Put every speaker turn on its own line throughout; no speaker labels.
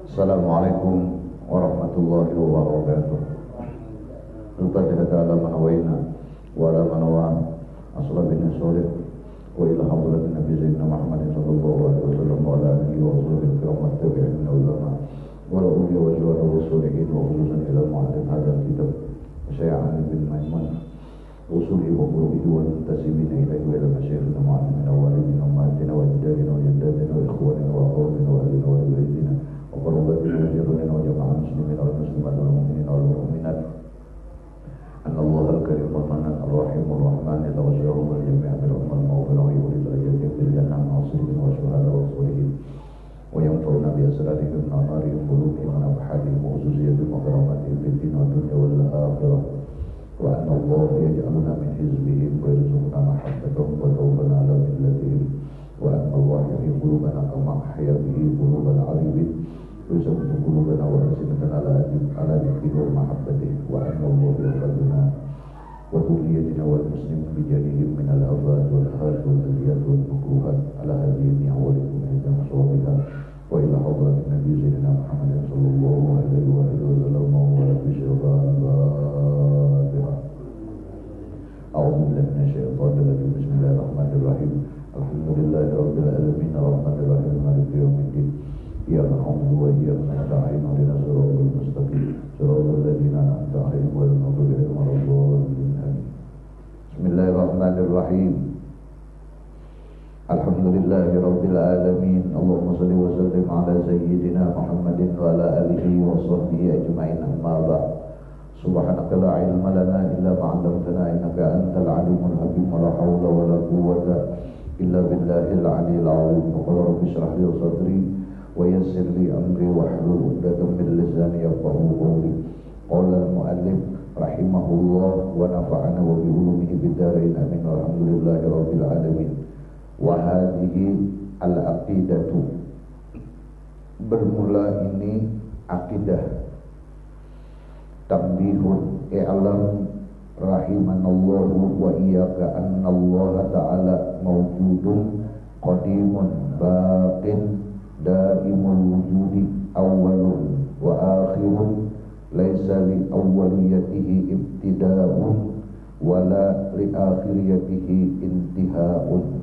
Assalamualaikum warahmatullahi wabarakatuh. Lupa tidak ala manawayna wa ala manawa aslabina sholih wa ila hadratin Nabi Sayyidina Muhammadin sallallahu alaihi wasallam wa ala alihi wa sahbihi kiram tabi'in ulama wa la ubiya wa juwara wa solihin wa khulusan ila mu'alim hadal kitab Syai'an bin Maimun usuli wa qulubihi wa muntasibina ilaihi wa ila masyayikhina mu'alimina wa walidina wa ma'atina wa jidadina wa jadadina wa ikhwanina wa akhwabina wa alina wa libaidina wa qarubatina wa jirunina wa jama'an muslimina wal muslimat wal mu'minina wal mu'minat Anna Allah al-Karim al-Manan al-Rahim al-Rahman al-Ghashiyahum al-Jami'a bil-Umma al-Mawfirah wa yudhajatihim bil-Jannah ma'asirihim wa syuhada wa salihim wa yamfa'una bi-asrarihim na'arihim bulukihim anabhadihim wa ususiyatihim wa karamatihim bil-din wa dunya wal-akhirah wa anna Allah yaj'aluna min hizbihim wa yarzuqna mahabbatahum wa tawbana ala millatihim wa anna Allah yuhyi qulubana kama ahya bihi qulubal arifin ويثبت قلوبنا وألسنتنا على ذكره ومحبته وأن الله يغفرنا وذريتنا والمسلمين بجانبهم من الآفات والآفات والأذيات والمكروهات على هذه النعمة عند صوابها وإلى حضرة النبي سيدنا محمد صلى الله عليه وآله وسلم وعلى بشرها الفاتحة. أعوذ بالله من الشيطان الرجيم بسم الله الرحمن الرحيم الحمد لله رب العالمين الرحمن الرحيم مالك يوم الدين إياك نعبد وإياك نستعين اهدنا الصراط المستقيم صراط الذين أنعمت عليهم غير المغضوب عليهم ولا الضالين آمين. بسم الله الرحمن الرحيم الحمد لله رب العالمين اللهم صل وسلم على سيدنا محمد وعلى آله وصحبه أجمعين أما بعد سبحانك لا علم لنا إلا ما علمتنا إنك أنت العليم الحكيم ولا حول ولا قوة إلا بالله العلي العظيم وقال رب اشرح لي صدري ويسر لي أمري واحلل عقدة من لساني يفقهوا قولي قال المؤلف رحمه الله ونفعنا وبعلومه بالدارين آمين والحمد لله رب العالمين. وهذه al-aqidah, bermula ini akidah. Tambihun i'lam rahimanallahu wa iyyaka annallaha ta'ala mawjudun qadimun baqin daimul wujudi awwalun wa akhirun laisa li awwaliyatihi ibtida'un wala li akhiriyatihi intihaun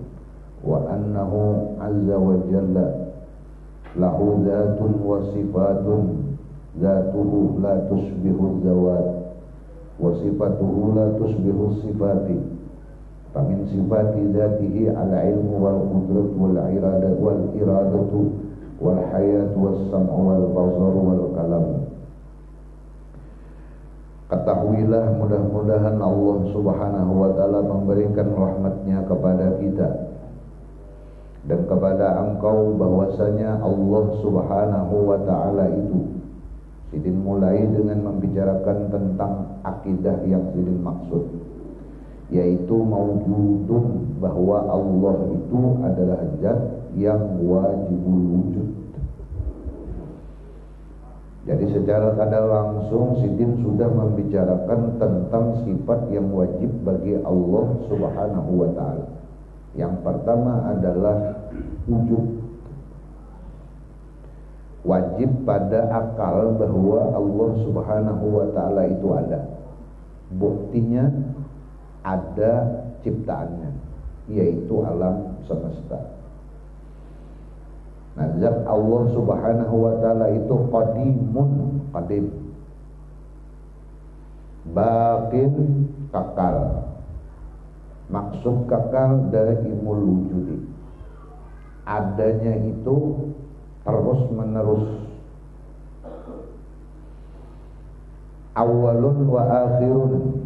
wa annahu azza wa jalla lahu dzatun wa sifatun dzatuhu la tusbihu dzawat wa sifatuhu la tusbihu sifati famin sifati dzatihi al-ilmu wal qudrat wal iradah wal iradatu wal hayat was sam'u wal basar wal kalam. Ketahuilah mudah-mudahan Allah subhanahu wa ta'ala memberikan rahmatnya kepada kita dan kepada engkau bahwasanya Allah subhanahu wa ta'ala itu Sidin mulai dengan membicarakan tentang akidah yang Sidin maksud, yaitu mawjudun, bahwa Allah itu adalah zat yang wajibul wujud. Jadi secara kadar langsung Sidin sudah membicarakan tentang sifat yang wajib bagi Allah subhanahu wa ta'ala. Yang pertama adalah wujud. Wajib pada akal bahwa Allah subhanahu wa ta'ala itu ada. Buktinya ada ciptaannya, yaitu alam semesta. Nah, zat Allah subhanahu wa ta'ala itu qadimun, qadim, baqin, kakal. Maksud kakal daimul wujudi, adanya itu terus menerus. Awalun wa akhirun,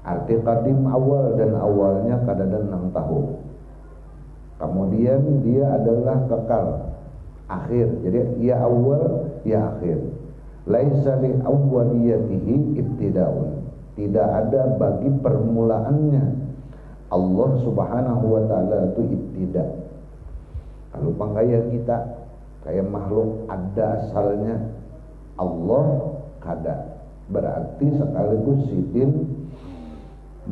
arti qadim awal, dan awalnya kadang-kadang 6 tahun. Kemudian dia adalah kekal, akhir. Jadi ya awal ya akhir. Laisa li awwaliyatihi ibtida'un, tidak ada bagi permulaannya Allah subhanahu wa ta'ala itu ibtida'. Kalau panggaya kita kayak makhluk ada asalnya, Allah kada, berarti sekaligus Sidin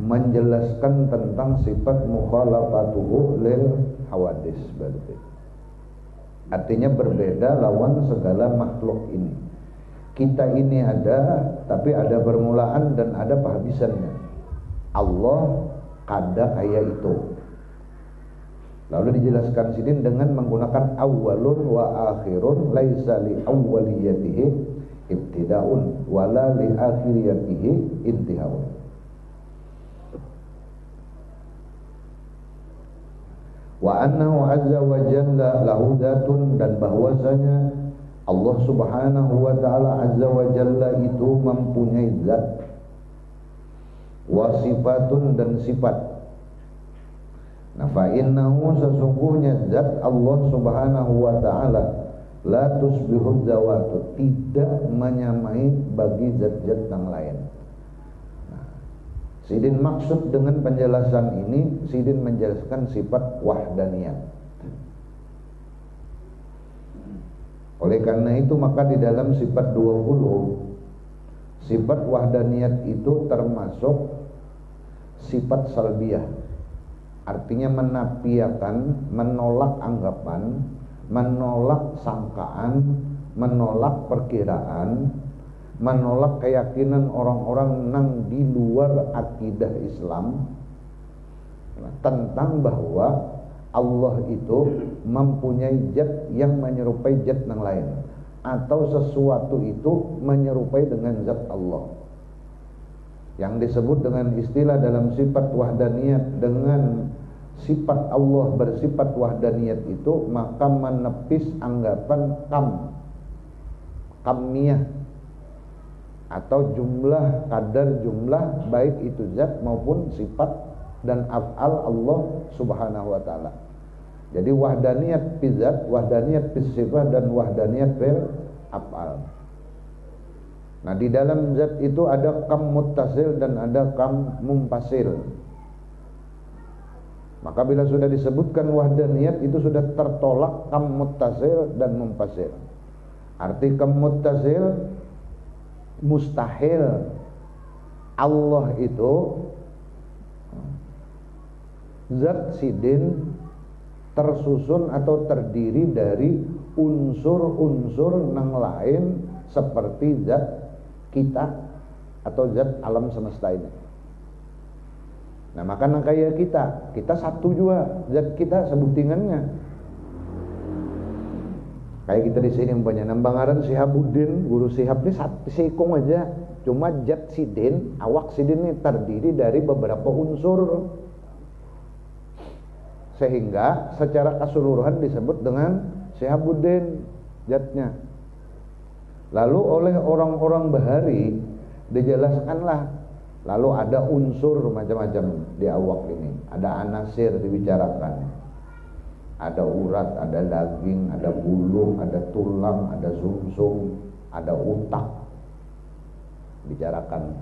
menjelaskan tentang sifat mukhalafatuhu lil hawadis berarti. Artinya berbeda lawan segala makhluk ini. Kita ini ada, tapi ada permulaan dan ada penghabisannya. Allah kada kayak itu. Lalu dijelaskan sidin dengan menggunakan awwalun wa akhirun laisa li awwaliyatihi ibtidaun wala li akhiriyatihi intihaun. Wa annahu azza wa jalla lahu dzatun, dan bahwasanya Allah Subhanahu wa taala azza wa jalla itu mempunyai zat, wa sifatun, dan sifat. Nah, fa innahu, sesungguhnya zat Allah Subhanahu wa taala la tusbihu zawatu, tidak menyamai bagi zat-zat yang lain. Sidin maksud dengan penjelasan ini, Sidin menjelaskan sifat wahdaniyat. Oleh karena itu maka di dalam sifat 20, sifat wahdaniyat itu termasuk sifat salbiyah. Artinya menafikan, menolak anggapan, menolak sangkaan, menolak perkiraan, menolak keyakinan orang-orang nang di luar akidah Islam tentang bahwa Allah itu mempunyai zat yang menyerupai zat yang lain, atau sesuatu itu menyerupai dengan zat Allah. Yang disebut dengan istilah dalam sifat wahdaniyat, dengan sifat Allah bersifat wahdaniyat itu, maka menepis anggapan kamiyah, atau jumlah, kadar jumlah, baik itu zat maupun sifat dan af'al Allah Subhanahu wa taala. Jadi wahdaniyat fi zat, wahdaniyat fi sifat, dan wahdaniyat fil af'al. Nah, di dalam zat itu ada kam muttasil dan ada kam mumpasil. Maka bila sudah disebutkan wahdaniyat, itu sudah tertolak kam muttasil dan mumpasil. Arti kam muttasil, mustahil Allah itu zat sidin tersusun atau terdiri dari unsur-unsur yang lain seperti zat kita atau zat alam semesta ini. Nah, maka kayak kita satu juga zat kita sebutingannya. Kayak kita di sini punya nambangaran Sihabuddin, guru Sihab ini satu sikung aja. Cuma zat sidin, awak sidin ini terdiri dari beberapa unsur, sehingga secara keseluruhan disebut dengan Sihabuddin zatnya. Lalu oleh orang-orang Bahari dijelaskanlah, lalu ada unsur macam-macam di awak ini. Ada anasir dibicarakan, ada urat, ada daging, ada bulu, ada tulang, ada sumsum, ada otak, bicarakan.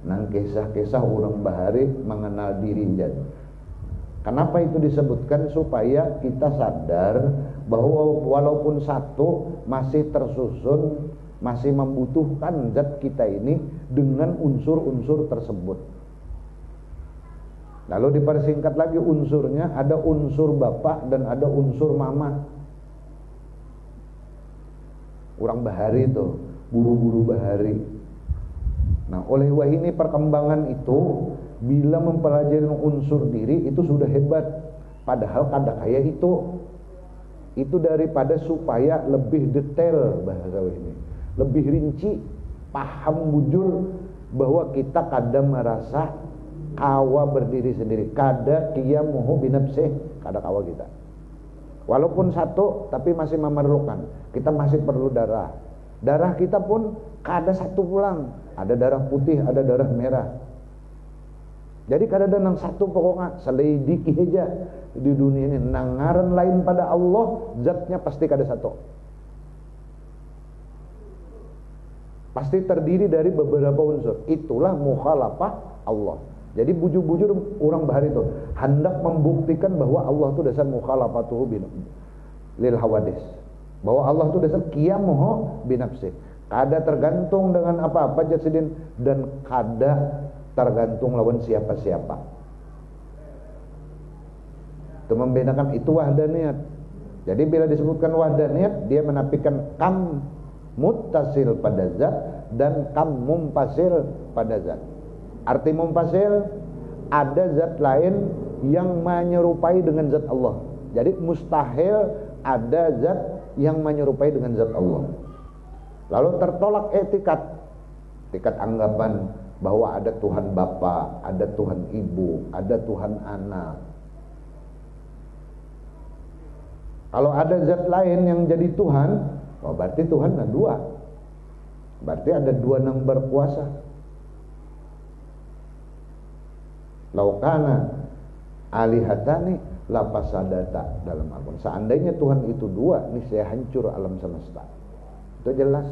Nang kisah-kisah orang Bahari mengenal diri jadi. Kenapa itu disebutkan? Supaya kita sadar bahwa walaupun satu masih tersusun, masih membutuhkan zat kita ini dengan unsur-unsur tersebut. Lalu dipersingkat lagi unsurnya, ada unsur bapak dan ada unsur mama. Orang Bahari itu, guru-guru Bahari. Nah, oleh wahini perkembangan itu, bila mempelajari unsur diri itu sudah hebat. Padahal kada kayak itu daripada supaya lebih detail bahasa wahini, lebih rinci, paham bujur bahwa kita kada merasa kawa berdiri sendiri, kada qiyamuhu binafsih, kada kawa kita. Walaupun satu tapi masih memerlukan, kita masih perlu darah. Darah kita pun kada satu pulang, ada darah putih, ada darah merah. Jadi kada ada nang satu pokoknya, selidiki aja di dunia ini nangaran lain pada Allah, zatnya pasti kada satu. Pasti terdiri dari beberapa unsur. Itulah mukhalafah Allah. Jadi bujur-bujur orang Bahari itu hendak membuktikan bahwa Allah itu dasar mukhalafatuhu lil hawadis, bahwa Allah itu dasar qiyamuhu binafsih, kada tergantung dengan apa-apa jadsidin, dan kada
tergantung lawan siapa-siapa. Itu membedakan, itu wahdaniyat. Jadi bila disebutkan wahdaniyat, dia menafikan kam muttasil pada zat dan kam mumpasil pada zat. Arti mumpasil, ada zat lain yang menyerupai dengan zat Allah. Jadi mustahil ada zat yang menyerupai dengan zat Allah. Lalu tertolak etikat anggapan bahwa ada Tuhan Bapa, ada Tuhan Ibu, ada Tuhan Anak. Kalau ada zat lain yang jadi Tuhan, oh berarti Tuhan ada dua. Berarti ada dua yang berkuasa. Laukana alihatani lapasadata dalam Al-Quran. Seandainya Tuhan itu dua, niscaya hancur alam semesta. Itu jelas.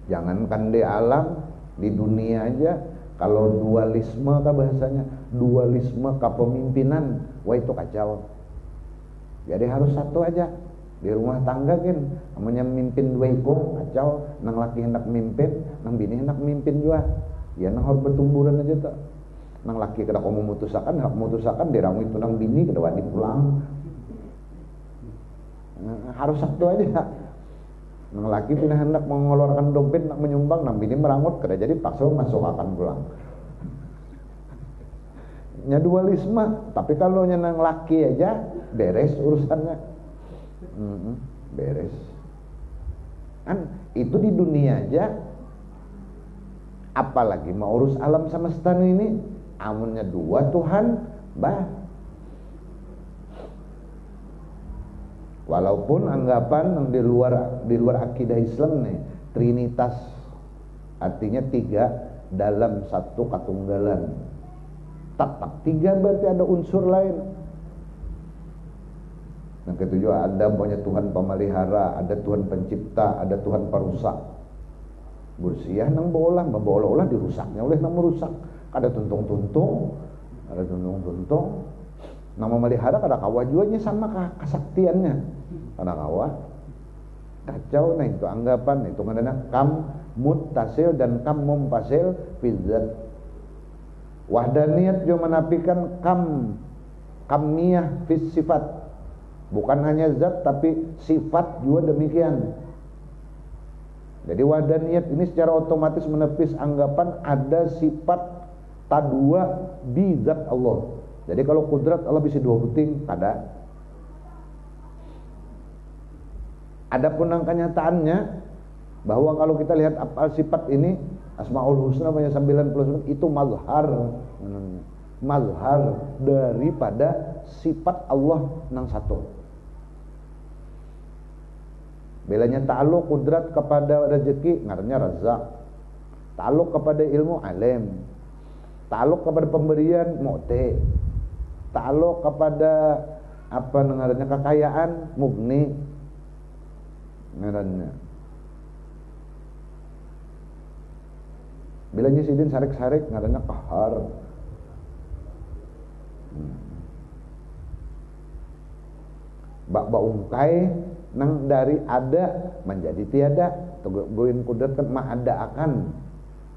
Jangankan di alam, di dunia aja, kalau dualisme kah bahasanya, dualisme kepemimpinan, wah itu kacau. Jadi harus satu aja. Di rumah tangga kan, namanya mimpin dua ikut kacau. Nang laki hendak mimpin, nang bini hendak mimpin juga. Ya nang harus bertumburan aja tak. Nang laki kada mau memutusakan, hak memutusakan diramu itu nang bini kada wani pulang. Nah, harus satu aja. Nang laki pindah hendak mengeluarkan dompet nak menyumbang, nang bini merangut kada jadi paksa masuk akan pulang. Nya dualisme, tapi kalau nang laki aja beres urusannya. Beres. Kan itu di dunia aja. Apalagi mau urus alam semesta ini, amunnya dua Tuhan, bah. Walaupun anggapan yang di luar akidah Islam nih, trinitas artinya tiga dalam satu katunggalan. Tetap tiga berarti ada unsur lain. Yang ketujuh, ada banyak Tuhan pemelihara, ada Tuhan pencipta, ada Tuhan perusak. Bursiah nang berolah dirusaknya oleh nang merusak. Ada tuntung-tuntung, ada tuntung-tuntung. Nang memelihara kada kawa juanya sama kesaktiannya. Kada kawa. Kacau, nah itu anggapan, itu ngadana kam muttasil dan kam mumpasil fil zat. Wahdaniyat juga menafikan kamiyah fis sifat. Bukan hanya zat tapi sifat juga demikian. Jadi wahdaniyat ini secara otomatis menepis anggapan ada sifat tadua di zat Allah. Jadi kalau kudrat Allah bisa dua puting, ada. Adapun yang kenyataannya bahwa kalau kita lihat apa sifat ini, Asmaul Husna banyak 99, itu mazhar daripada sifat Allah nang satu. Belanya ta'aluk kudrat kepada rezeki, ngarannya Razzaq. Ta'aluk kepada ilmu, Alim. Ta'aluk kepada pemberian, Mu'ti. Ta'aluk kepada apa ngarannya kekayaan, Mughni. Ngarannya. Bilanya sidin sarik-sarik, ngarannya Qahar. Bak ungkai nang dari ada menjadi tiada. Buin kudrat kan ada akan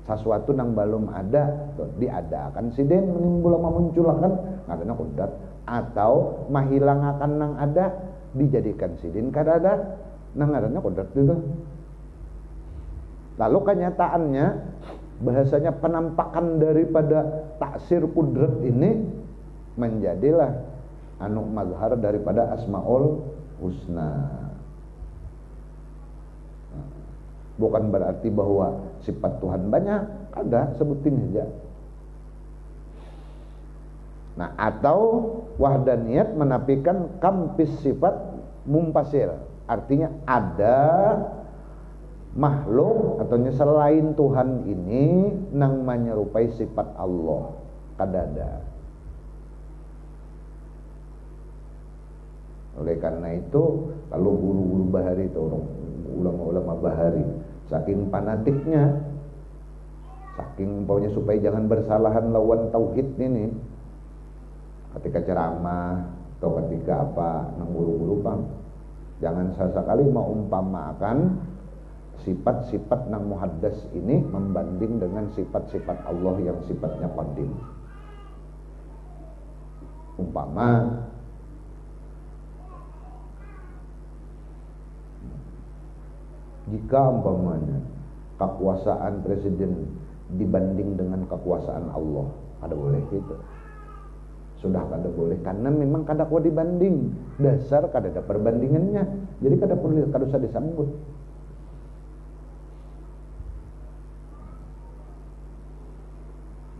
sesuatu nang belum ada diadakan sidin menimbul memunculkan ngarannya kudrat, atau mahilangakan nang ada dijadikan sidin kada ada nang ngarannya kudrat itu. Lalu kenyataannya bahasanya penampakan daripada taksir kudrat ini menjadilah anu mazhar daripada Asmaul Husna. Bukan berarti bahwa sifat Tuhan banyak, ada, sebutin saja. Nah, atau wahdaniyat menafikan kampis sifat mumpasil, artinya ada makhluk atau selain Tuhan ini nang menyerupai sifat Allah, kadada. Oleh karena itu, kalau guru-guru bahari itu ulama-ulama bahari, saking fanatiknya, saking pokoknya supaya jangan bersalahan lawan tauhid ini, ketika ceramah atau ketika apa nang guru-guru pang, jangan sesekali mengumpamakan sifat-sifat nang muhaddas ini membanding dengan sifat-sifat Allah yang sifatnya qadim. Umpama jika umpamanya kekuasaan presiden dibanding dengan kekuasaan Allah, ada boleh gitu. Sudah kada boleh karena memang kada kuat dibanding, dasar kada ada perbandingannya, jadi kada usah disambut.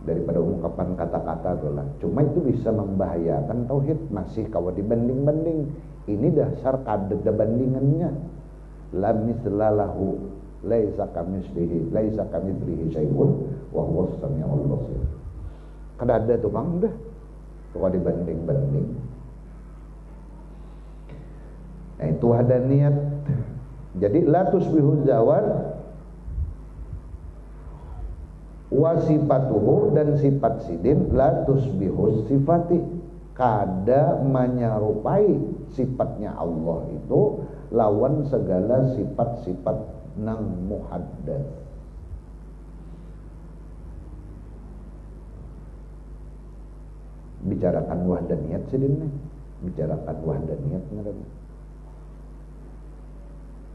Daripada ungkapan kata-kata itulah. Cuma itu bisa membahayakan tauhid, masih kawa dibanding-banding. Ini dasar kada ada bandingannya. La mislalahu laisa kamitslihi syai'un wa huwas samiul basir. Kada ada tuh Bang, dah. Kawa dibanding-banding. Nah, itu ada niat. Jadi la tusbihu zawal wa sifatuhu, dan sifat sidin la tusbihu sifati, kada menyerupai sifatnya Allah itu lawan segala sifat-sifat nang muhaddas. Bicarakan wahdaniyat sidin nih, bicarakan wahdaniyat ngaranna.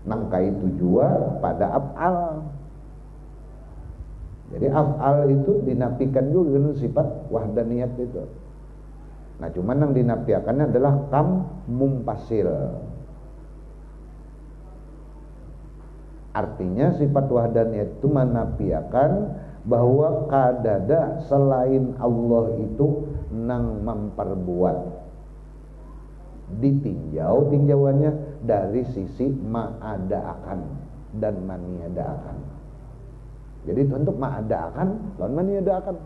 Nang kaitu jua pada af'al. Jadi af'al itu dinafikan juga dengan sifat wahdaniyat itu. Nah, cuman yang dinafikannya adalah kam mumpasil. Artinya sifat wahdaniyat itu menafikan bahwa kadada selain Allah itu nang memperbuat. Ditinjau tinjauannya dari sisi ma'adaakan dan maniadaakan. Jadi untuk ma'adaakan lawan maniadaakan.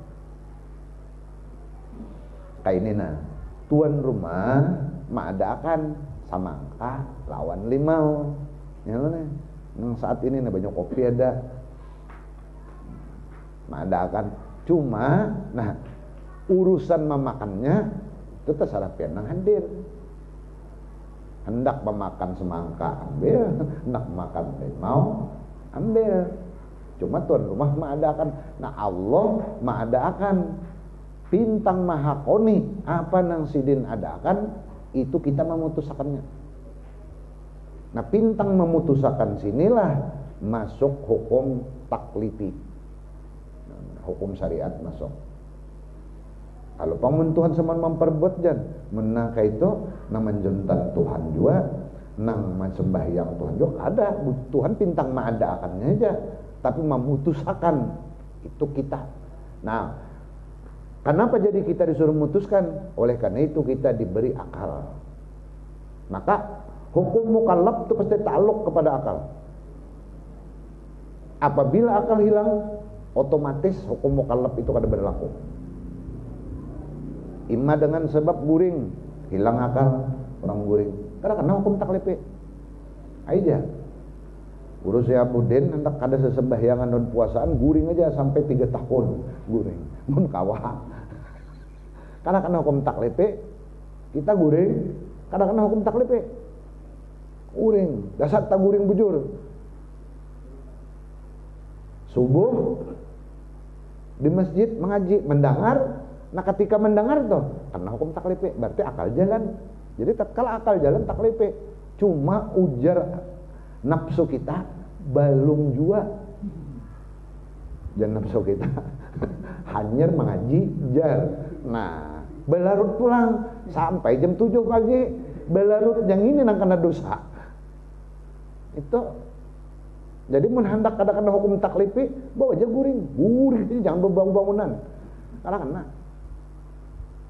Kayak ini nah, tuan rumah ma'adaakan samangka lawan limau. Ya mana? Nang saat ini nah banyak kopi ada. Ma'adaakan. Cuma nah urusan memakannya itu terserah pian nang hadir. Hendak memakan semangka ambil, hendak makan limau ambil. Cuma tuan rumah ma'adakan. Nah Allah ma'adakan. Bintang maha koni apa nang sidin adakan, itu kita memutusakannya. Nah bintang memutusakan sinilah masuk hukum taklifi, hukum syariat masuk. Kalau pementuhan seman memperbuat jan menaka itu nama jentan Tuhan juga, nang sembahyang Tuhan juga ada. Tuhan bintang ma'adakannya aja, tapi memutusakan itu kita. Nah, kenapa jadi kita disuruh memutuskan? Oleh karena itu kita diberi akal. Maka hukum mukallaf itu pasti ta'alluq kepada akal. Apabila akal hilang, otomatis hukum mukallaf itu kada berlaku. Imma dengan sebab guring, hilang akal, orang guring. Karena hukum taklifi. Aja. Urus ya Budin hendak kada sesembahyangan dan puasaan guring aja sampai 3 tahun guring. Mun kawah. Karena hukum taklifi kita guring, karena hukum taklifi. Guring, dasar tak guring bujur. Subuh di masjid mengaji, mendengar. Nah ketika mendengar tuh karena hukum taklifi, berarti akal jalan. Jadi tatkala akal jalan taklifi. Cuma ujar nafsu kita belum jua. Dan nafsu kita hanya mengaji jar. Nah, belarut pulang sampai jam 7 pagi. Belarut yang ini nang kena dosa. Itu jadi menhendak kadang-kadang hukum taklifi, bawa aja guring jangan berbangun-bangunan. Karena kena.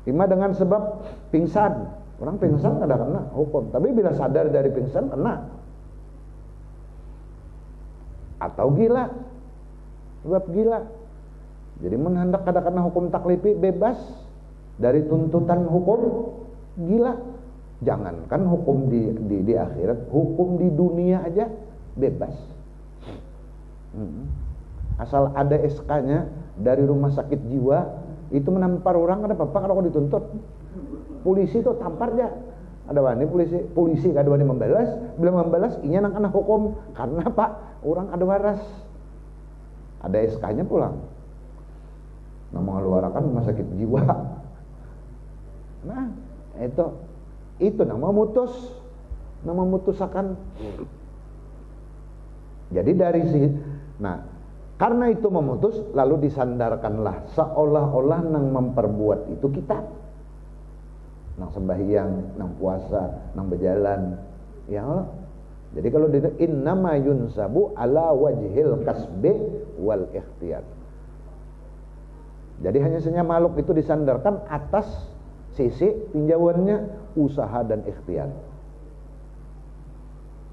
Ima dengan sebab pingsan. Orang pingsan kada kena hukum, tapi bila sadar dari pingsan kena. Atau gila. Sebab gila. Jadi menhendak kada kena hukum taklifi, bebas dari tuntutan hukum gila. Jangankan hukum di akhirat, hukum di dunia aja bebas. Asal ada SK-nya dari rumah sakit jiwa, itu menampar orang ada apa-apa kalau dituntut. Polisi itu tampar aja. Ada wani polisi kada wani membalas, bila membalas inya nang kena hukum. Karena Pak orang ada waras, ada SK-nya pulang. Nah, mengeluarkan rumah sakit jiwa. Nah, itu nama memutusakan. Jadi dari karena itu memutus, lalu disandarkanlah seolah-olah nang memperbuat itu kita, nang sembahyang, nang puasa, nang berjalan, ya Allah. Jadi kalau innama yunsabu ala wajhil kasbi wal ikhtiyar. Jadi hanya saja makhluk itu disandarkan atas sisi tinjauannya usaha dan ikhtiar.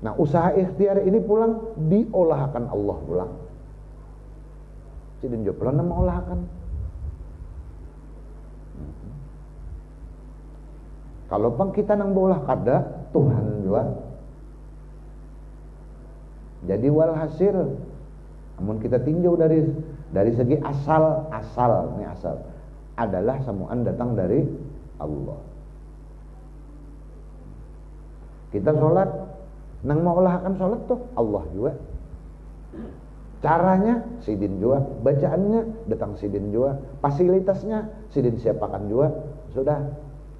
Nah, usaha ikhtiar ini pulang diolahkan Allah pulang. Sidin jo pulang nama olahkan. Kalau bang kita nang bolah kada Tuhan juga. Jadi walhasil, namun kita tinjau dari segi asal adalah semuaan datang dari Allah. Kita sholat, nang mau olahkan sholat tuh Allah juga. Caranya sidin juga, bacaannya datang sidin juga, fasilitasnya sidin siapakan juga, sudah.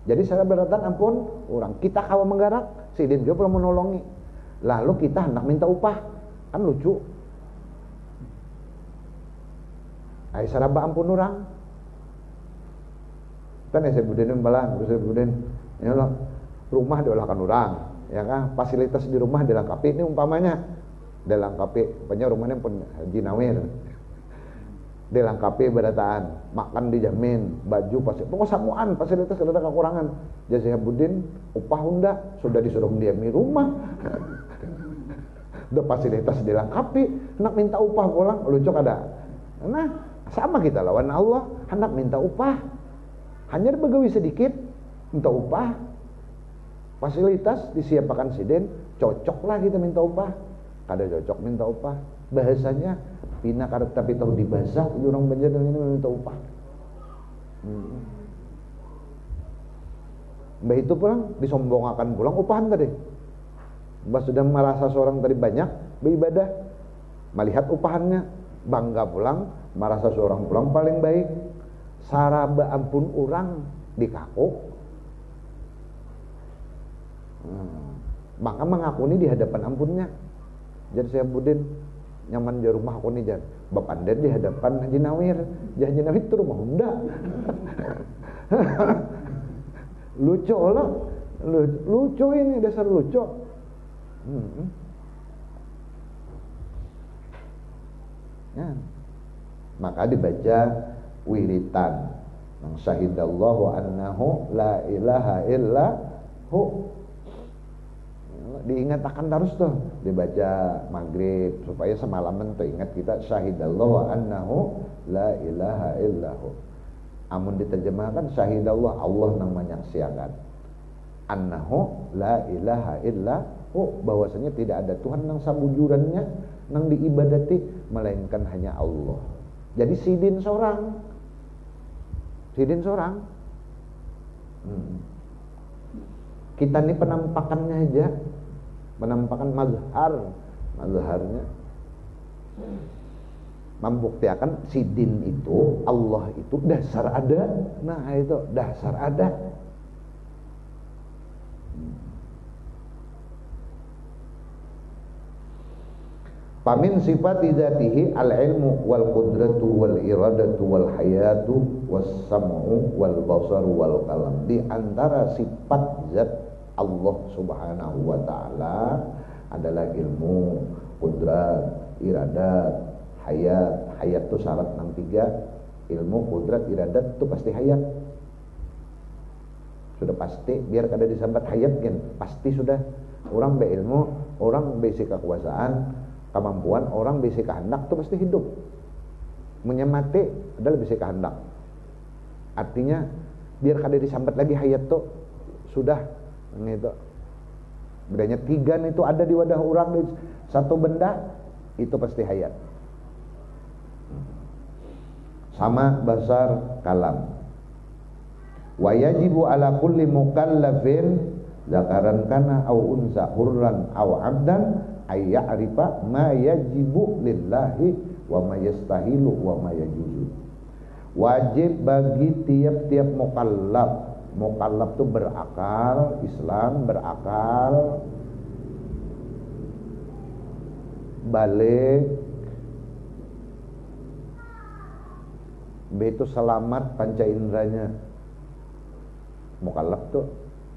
Jadi saya beratan ampun orang kita kawa menggarak, sidin juga perlu menolongi. Lalu kita hendak minta upah, kan lucu. Ai saraba ampun orang. Kan saya budin balang, saya budin. Ya Allah, rumah diolahkan orang, ya kan? Fasilitas di rumah dilengkapi. Ini umpamanya dilengkapi, punya rumahnya pun Haji Nawir. Dilengkapi berataan, makan dijamin, baju pasti. Pokok samuan fasilitas kada ada kekurangan. Jadi Budin upah unda sudah disuruh diami rumah. Udah fasilitas dilengkapi, hendak minta upah pulang lucu kada. Nah, sama kita lawan Allah, hendak minta upah. Hanya begawi sedikit minta upah. Fasilitas disiapkan sidin, cocoklah kita minta upah. Kada cocok minta upah. Bahasanya pina kada tapi tahu dibahasa orang Banjar ini minta upah. Mbah itu pulang disombongakan pulang upahan tadi. Mbah sudah merasa seorang tadi banyak beribadah, melihat upahannya bangga pulang, merasa seorang pulang paling baik. Saraba ampun orang dikaku. Maka mengakuni di hadapan ampunnya. Jadi saya Budin nyaman di rumah aku nih jan. Bab Anda di hadapan Haji Nawir. Haji Nawir itu rumah Unda. Lucu lah. Lucu ini dasar lucu. Ya. Maka dibaca wiritan. Nang syahidallahu annahu la ilaha illa hu. Diingatkan terus tuh dibaca maghrib supaya semalaman tuh ingat kita syahidallahu annahu la ilaha illahu. Amun diterjemahkan syahidallah Allah nang menyaksikan annahu la ilaha illahu, bahwasanya tidak ada Tuhan nang sabujurannya nang diibadati melainkan hanya Allah. Jadi sidin seorang kita ini penampakannya aja, penampakan mazharnya membuktikan sidin itu Allah itu dasar ada. Nah itu dasar ada. Pamin sifat dzatihi al-ilmu wal qudratu wal iradatu wal hayatu was sam'u wal basaru wal kalam. Di antara sifat zat Allah Subhanahu wa taala adalah ilmu, qudrat, iradat, hayat. Hayat itu syarat nang 3. Ilmu, qudrat, iradat itu pasti hayat. Sudah pasti, biar kada disambat hayat kan, pasti sudah. Orang berilmu, orang besi kekuasaan, kemampuan, orang besi kehendak itu pasti hidup. Menyemati adalah besi kehendak. Artinya biar kada disambat lagi hayat tuh sudah itu. Bedanya 3 itu ada di wadah orang di satu benda itu pasti hayat. Sama basar kalam. Wa yajibu ala kulli mukallafin zakaran kana au unsa hurran au abdan ayya'rifa ma yajibu lillahi wa ma yastahilu wa ma yajuzu. Wajib bagi tiap-tiap mukallaf. Mukallaf itu berakal, Islam berakal, balik, B itu selamat panca inderanya. Mukallaf tuh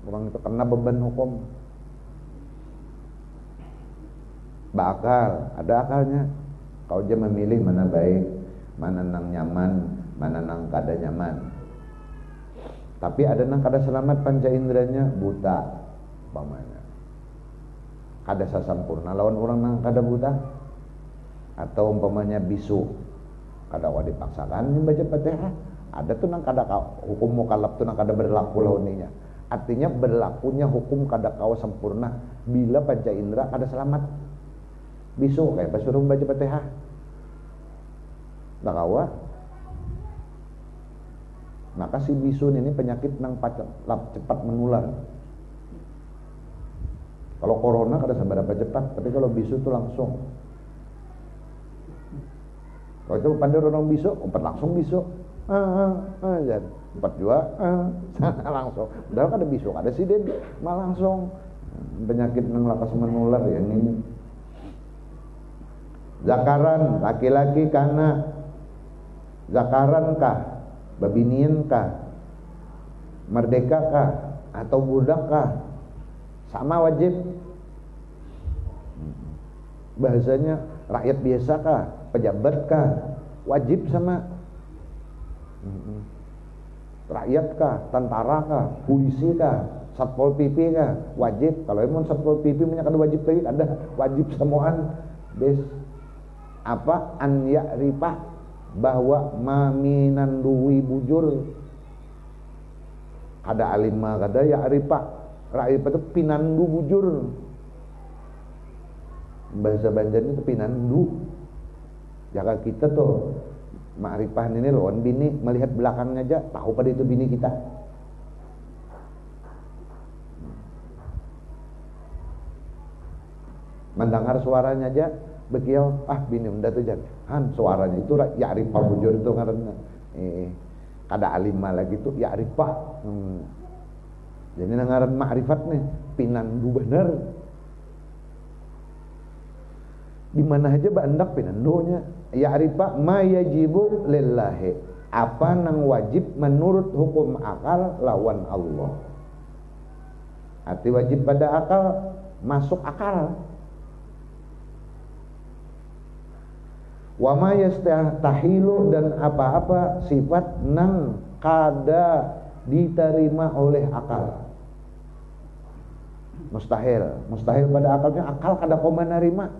orang itu kena beban hukum. Bakal, ada akalnya. Kau aja memilih mana baik, mana nang nyaman, mana nang kada nyaman. Tapi ada nang kada selamat panca inderanya, buta umpamanya. Kada sasampurna lawan orang nang kada buta. Atau umpamanya bisu, kada wa dipaksakan baca Fatihah. Ada tuh nang kada hukum mukallaf tuh nang kada berlaku launinya. Artinya berlakunya hukum kada kawa sempurna bila panca indera kada selamat. Bisu kayak pas suruh baca Fatihah. Tak kawa. Maka si bisu ini penyakit nang cepat menular. Kalau corona kada seberapa cepat, tapi kalau bisu itu langsung. Kalau itu pandai orang bisu, umpat langsung bisu. Jadi umpat juga langsung. Padahal kada bisu, kada siden, malah langsung. Penyakit nang lakas menular yang ini. Zakaran, laki-laki kana. Zakaran kah? Babinian kah? Merdeka kah? Atau budak kah? Sama wajib. Bahasanya rakyat biasa kah? Pejabat kah? Wajib sama. Rakyat kah? Tentara kah? Polisi kah? Satpol PP kah? Wajib. Kalau emang Satpol PP menyatakan wajib lagi, ada wajib semuaan. Bes apa an ya'rifah bahwa maminan duwi bujur. Ada alimah kada ya'rifah. Ra'rifah itu pinandu bujur. Bahasa Banjar itu pinandu. Jika kita tuh ma'rifah ini lawan bini, melihat belakangnya aja tahu pada itu bini kita. Mendengar suaranya aja begiau, bini unda tuh jangan. Suaranya itu ya'rifah bujur itu karena kada alimah lagi tuh ya'rifah. Jadi ngaran ma'rifat nih pinandu bener. Di mana aja bandak pinandonya. Ya'rifah ma yajibu lillahi. Apa nang wajib menurut hukum akal lawan Allah. Arti wajib pada akal masuk akal. Wa ma yastahilu dan apa-apa sifat nang kada diterima oleh akal. Mustahil pada akalnya, akal kada koma nerima.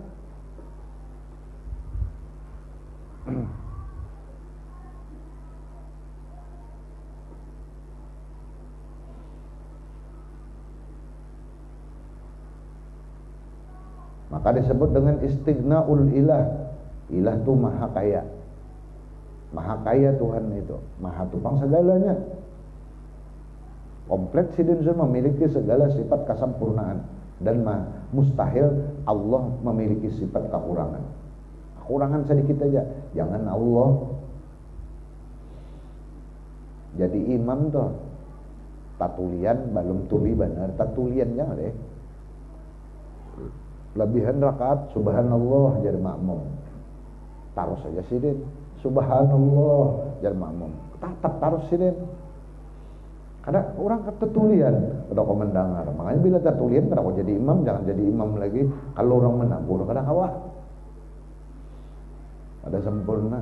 Maka disebut dengan istighna'ul ilah. Ilah itu maha kaya. Maha kaya Tuhan itu, maha tupang segalanya. Komplit sidin memiliki segala sifat kesempurnaan. Dan mustahil Allah memiliki sifat kekurangan. Kekurangan sedikit aja. Jangan Allah jadi imam tuh tatulian belum tuli benar, tatulian jangan deh. Lebihan rakaat subhanallah jadi makmum. Taruh saja sidin subhanallah jadi makmum. Tetap taruh sidin. Kadang orang ketulian udah kau mendengar. Makanya bila ketulian kada kau jadi imam, jangan jadi imam lagi. Kalau orang menabur kadang awak ada sempurna.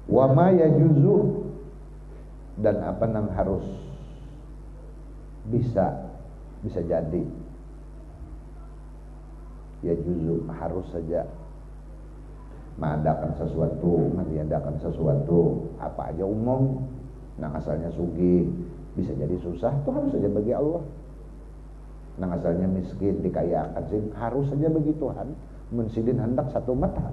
Wa ma yajuzu dan apa yang harus bisa jadi. Ya juzu harus saja mengadakan sesuatu, meniadakan sesuatu, apa aja umum. Nah asalnya sugih bisa jadi susah, itu harus saja bagi Allah. Nah asalnya miskin dikayakan sih harus saja bagi Tuhan. Mensidin hendak satu mata.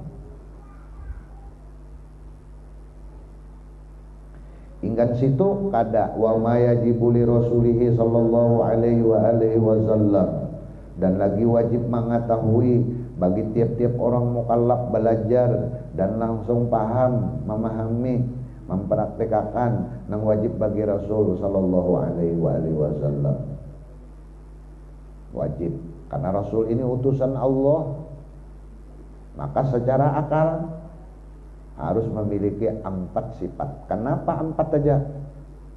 Inggan situ kada wa ma yajibu li rasulihi sallallahu alaihi wa alihi wasallam, dan lagi wajib mengetahui bagi tiap-tiap orang mukallaf belajar dan langsung paham, memahami, mempraktikkan yang wajib bagi Rasul sallallahu alaihi wa alihi wasallam. Wajib karena Rasul ini utusan Allah, maka secara akal harus memiliki 4 sifat. Kenapa 4 aja?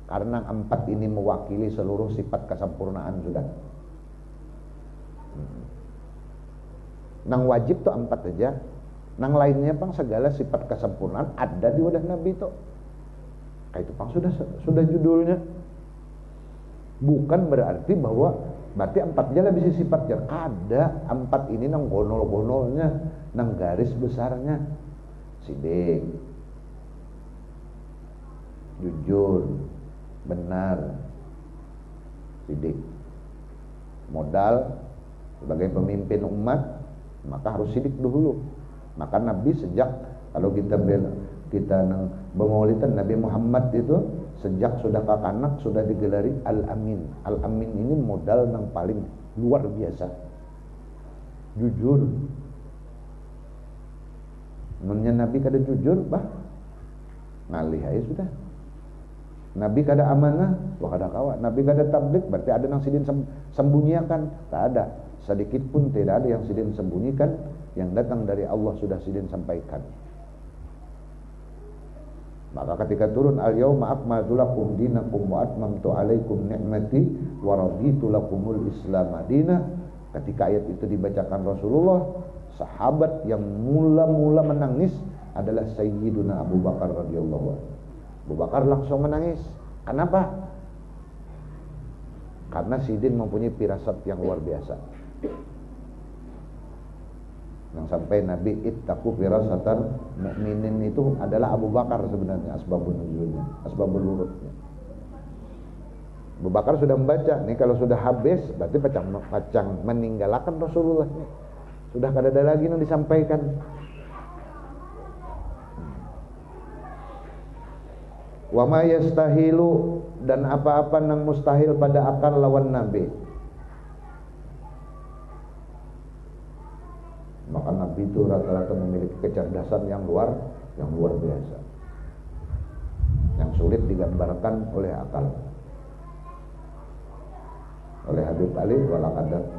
Karena 4 ini mewakili seluruh sifat kesempurnaan sudah. Nang wajib tuh 4 aja. Nang lainnya pang segala sifat kesempurnaan ada di wadah Nabi itu. Kayak itu pang sudah judulnya. Bukan berarti bahwa berarti 4 aja lah bisa sifatnya. Ada 4 ini nang gonol-gonolnya, nang garis besarnya. Sidik, jujur, benar, sidik. Modal sebagai pemimpin umat, maka harus sidik dulu. Maka Nabi sejak, kalau kita bermaulidan Nabi Muhammad itu sejak sudah kakanak sudah digelari Al-Amin. Al-Amin ini modal yang paling luar biasa. Jujur. Nunnya Nabi kada jujur, bah ngalih aja sudah. Nabi kada amanah, wah kada kawan. Nabi kada tablik, berarti ada yang sidin sembunyikan. Tak ada, sedikit pun tidak ada yang sidin sembunyikan. Yang datang dari Allah sudah sidin sampaikan. Maka ketika turun al-yauma akmaltu lakum dinakum wa atmamtu alaikum ni'mati wa raditu lakumul Islam madinah, ketika ayat itu dibacakan Rasulullah, sahabat yang mula-mula menangis adalah Sayyiduna Abu Bakar radhiyallahu anhu. Abu Bakar langsung menangis. Kenapa? Karena Sidin mempunyai firasat yang luar biasa. Yang sampai Nabi ittaqu firasatan mukminin itu adalah Abu Bakar sebenarnya asbabun nuzulnya, asbabul wurudnya. Abu Bakar sudah membaca, nih kalau sudah habis berarti pacang meninggalkan Rasulullah nih. Sudah kada ada lagi yang disampaikan. Wa ma yastahilu, dan apa-apa yang mustahil pada akal lawan Nabi. Maka Nabi itu rata-rata memiliki kecerdasan yang luar biasa, yang sulit digambarkan oleh akal. Oleh Habib Ali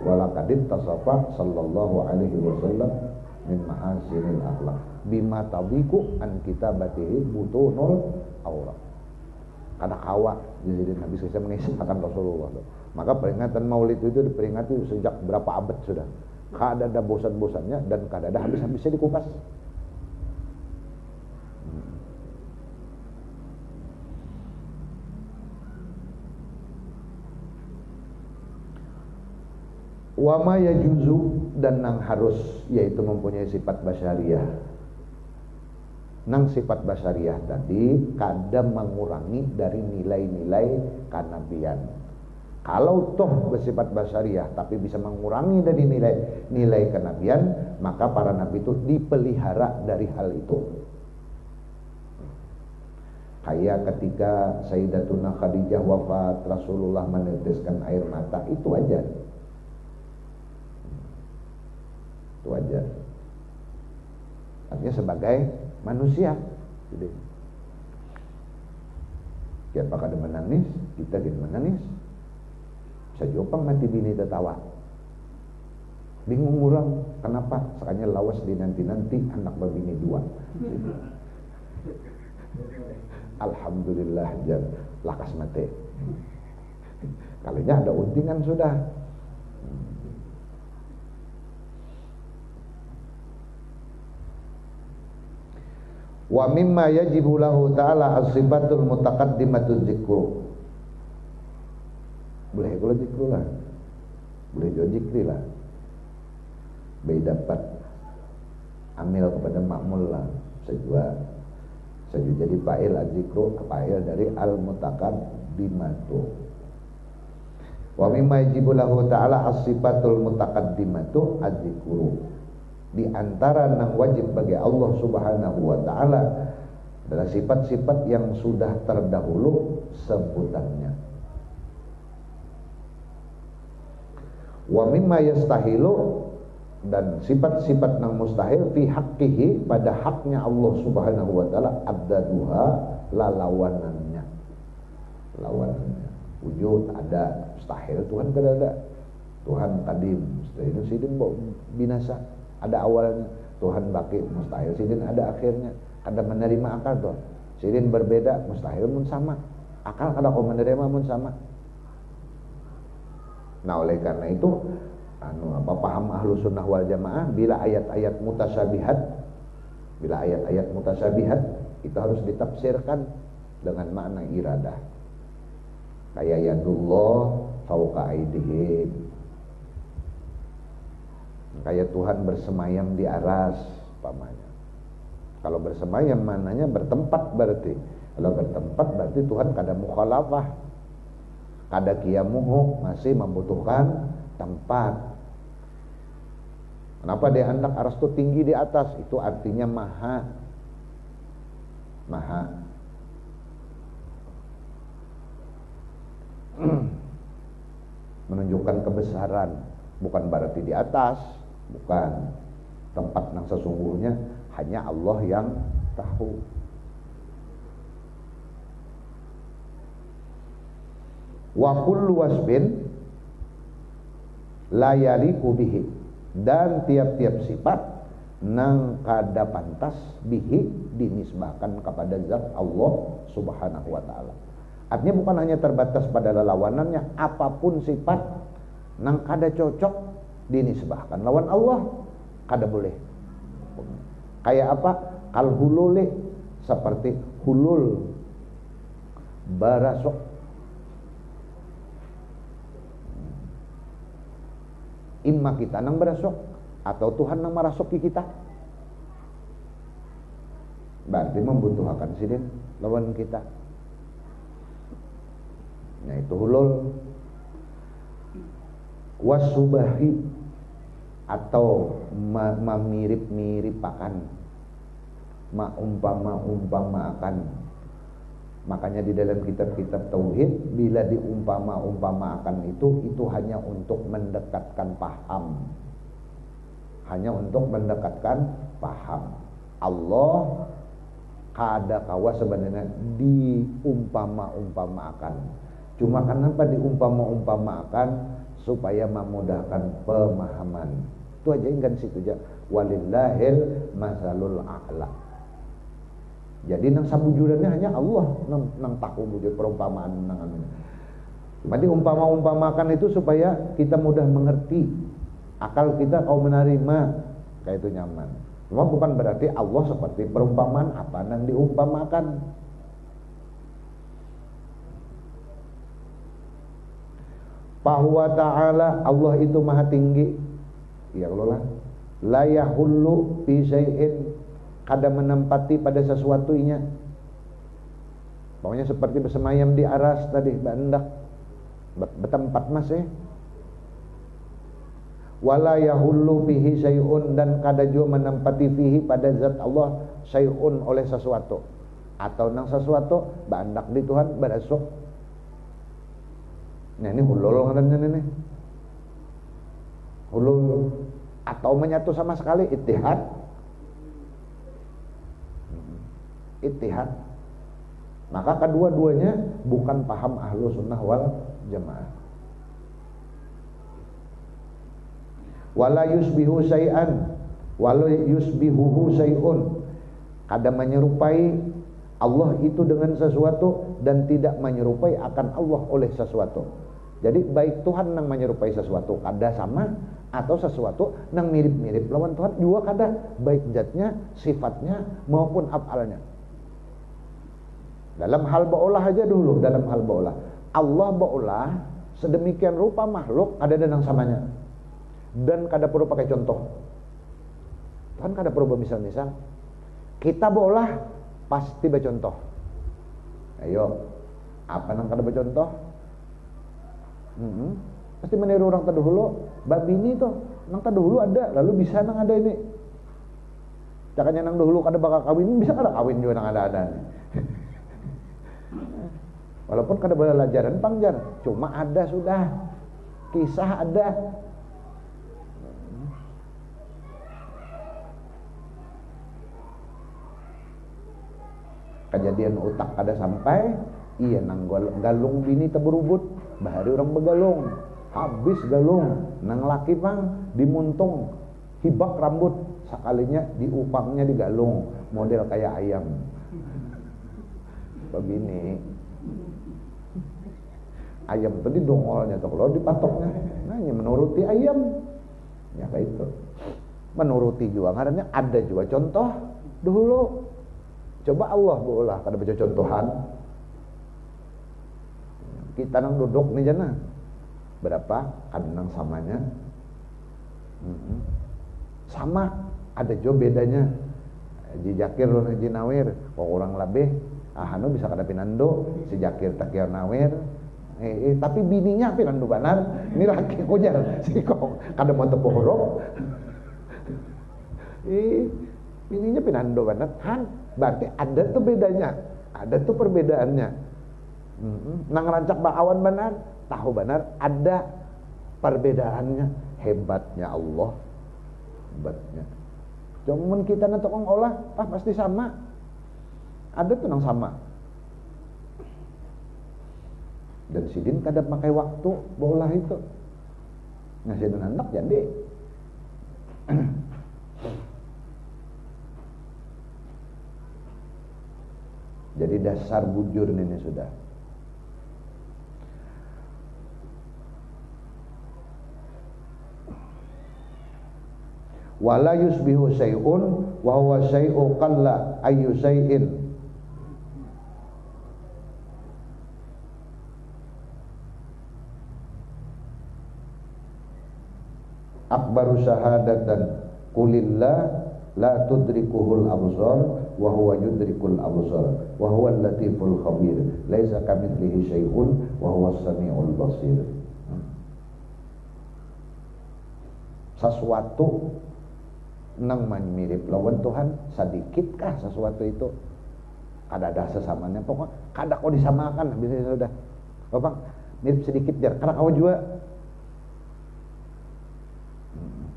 walaqadit tasafa sallallahu alaihi wasallam min mahasinil akhlak bima tabiku an kitabatihi butunul aurat. Karena kawa jadi Nabi bisa mengisahkan Rasulullah. Maka peringatan Maulid itu diperingati sejak berapa abad sudah. Kada ada bosan-bosannya dan kada ada habis-habisnya dikupas. Wama yajuzu, dan nang harus, yaitu mempunyai sifat basyariah. Nang sifat basyariah tadi kada mengurangi dari nilai-nilai kenabian. Kalau toh bersifat basyariah tapi bisa mengurangi dari nilai kenabian, maka para nabi itu dipelihara dari hal itu. Kayak ketika Sayyidatuna Khadijah wafat, Rasulullah meneteskan air mata, itu aja. Itu wajar. Artinya sebagai manusia gitu. Siapa kada menangis, kita gitu menangis. Bisa jopang mati bini tertawa. Bingung orang, kenapa? Sekanya lawas di nanti-nanti anak babini 2 gitu. Alhamdulillah jan lakas mate. Kalinya ada untingan sudah. Wa mimma yajibu lahu ta'ala as-sifatul mutaqaddimatu dzikru. Boleh kalau dzikru lah. Boleh juga dzikri lah. Baik dapat amil kepada makmul lah. Sejua jadi fa'il az-zikru, fa'il dari al-mutaqaddimatu. Wa mimma yajibu lahu ta'ala as-sifatul mutaqaddimatu az-zikru. Di antara yang wajib bagi Allah Subhanahu wa taala adalah sifat-sifat yang sudah terdahulu sebutannya. Wa mimma yastahilu, dan sifat-sifat yang mustahil fi haqqihi, pada haknya Allah Subhanahu wa taala, abdaduha, lawanannya. Lawanannya. Wujud ada, mustahil Tuhan kada ada. Tuhan kadim, mustahil sidin binasa, ada awalnya. Tuhan baki, mustahil sidin ada akhirnya. Kada menerima akal tuh. Sidin berbeda, mustahil mun sama. Akal kada kau menerima mun sama. Nah, oleh karena itu paham ahlu sunnah wal jamaah, bila ayat-ayat mutasabihat itu harus ditafsirkan dengan makna iradah. Kayak yadullah fauqa aidihim, kayak Tuhan bersemayam di aras pamannya. Kalau bersemayam mananya bertempat berarti. Kalau bertempat berarti Tuhan kada mukhalafah, kada qiyamuhu, masih membutuhkan tempat. Kenapa dia hendak aras itu tinggi di atas? Itu artinya maha. Menunjukkan kebesaran, bukan berarti di atas, bukan. Tempat yang sesungguhnya hanya Allah yang tahu. Wa kullu wasbin la yaliqu bihi, dan tiap-tiap sifat nang kada pantas bihi, dinisbahkan kepada zat Allah Subhanahu wa taala. Artinya bukan hanya terbatas pada lawanannya, apapun sifat nang kada cocok dinisbahkan lawan Allah kada boleh. Kayak apa? Kal hululi, seperti hulul, barasok. Imma kita nang barasok atau Tuhan nang marasoki kita. Berarti membutuhkan sidin lawan kita. Nah, itu hulul. Wasubahi, atau memirip-miripakan, maumpama-umpamakan. Makanya di dalam kitab-kitab tauhid, bila diumpama-umpamakan itu hanya untuk mendekatkan paham. Hanya untuk mendekatkan paham. Allah kada kawa sebenarnya diumpama-umpamakan. Cuma kenapa diumpama-umpamakan? Supaya memudahkan pemahaman. Itu aja kan situ aja. Walillahil masalul a'la. Jadi nang sabujurannya hanya Allah nang tahu bujur perumpamaan nang amin. Cuma diumpama-umpamakan itu supaya kita mudah mengerti. Akal kita kau menerima, kayak itu nyaman. Cuma bukan berarti Allah seperti perumpamaan apa nang diumpamakan. Bahwa ta'ala, Allah itu maha tinggi. Ya Allah, la yahullu fi syai'in, kada menempati pada sesuatunya. Pokoknya seperti bersemayam di aras tadi, hendak bertempat masih. Wala yahullu fihi syai'un, dan kada juga menempati fihi pada zat Allah syai'un oleh sesuatu. Atau nang sesuatu hendak di Tuhan berasuk. Nah, ini hulul ngarannya ini. Hulul atau menyatu sama sekali, ittihad. Ittihad. Maka kedua-duanya bukan paham ahlu sunnah wal jamaah. Wala yusbihu syai'an, wala yusbihuhu syai'un, kada menyerupai Allah itu dengan sesuatu dan tidak menyerupai akan Allah oleh sesuatu. Jadi baik Tuhan nang menyerupai sesuatu kada sama, atau sesuatu nang mirip-mirip lawan Tuhan juga kada, baik zatnya, sifatnya maupun af'alnya. Dalam hal baulah aja dulu, dalam hal baulah. Allah baulah sedemikian rupa makhluk ada nang samanya. Dan kada perlu pakai contoh. Tuhan kada perlu misal-misal. Kita baulah pasti bercontoh. Ayo, apa nang kada bercontoh? Pasti meniru orang terdahulu. Babi ini tuh nang terdahulu ada, lalu bisa nang ada ini. Cakanya nang dahulu kada bakal kawin, bisa kada kawin juga nang ada-ada. Walaupun kada belajaran pangjar, cuma ada sudah. Kisah ada. Kejadian utak kada sampai, iya nang galung bini teberubut, bahari orang begalung, habis galung, nang laki pang dimuntung, hibak rambut, sekalinya diupangnya di galung, model kayak ayam. Begini, ayam tadi dongolnya tuh, kalau dipatoknya, nanya menuruti ayam, ya kayak itu, menuruti juga, karena ada juga contoh dulu. Coba Allah boleh kada baca contohan. Kita nang duduk nih jana. Berapa? Kada nang samanya. Sama, ada juga bedanya. Ji Jakir lawan Ji Nawir, kok orang labeh, anu bisa kada pinando, si Jakir tak kieu Nawir. Tapi bininya pinando banar, ini laki kujar si kok kada mau tepuk huruf. Bininya pinando banar, berarti ada tuh bedanya, ada tuh perbedaannya. Nang rancak bakawan benar, tahu benar ada perbedaannya. Hebatnya Allah, hebatnya. Cuman kita nanti olah, pasti sama. Ada tuh nang sama. Dan sidin kada pakai waktu bolah itu. Ngasih anak jadi. Jadi dasar bujur ini sudah. Wala yusbihu syai'un wa huwa syai'u qalla ayyu syai'in. Akbaru syahadatan qulillah la tudrikuhul absar wa huwa yudrikul absar wa huwa al-latiful khabir laisa kamitslihi syai'un wa huwas samiul basir. Sesuatu nang mirip lawan Tuhan, sadikitkah sesuatu itu? Kada ada sesamanya, pokoknya kada kau disamakan bisa sudah. Bapak mirip sedikit biar kada kau juga.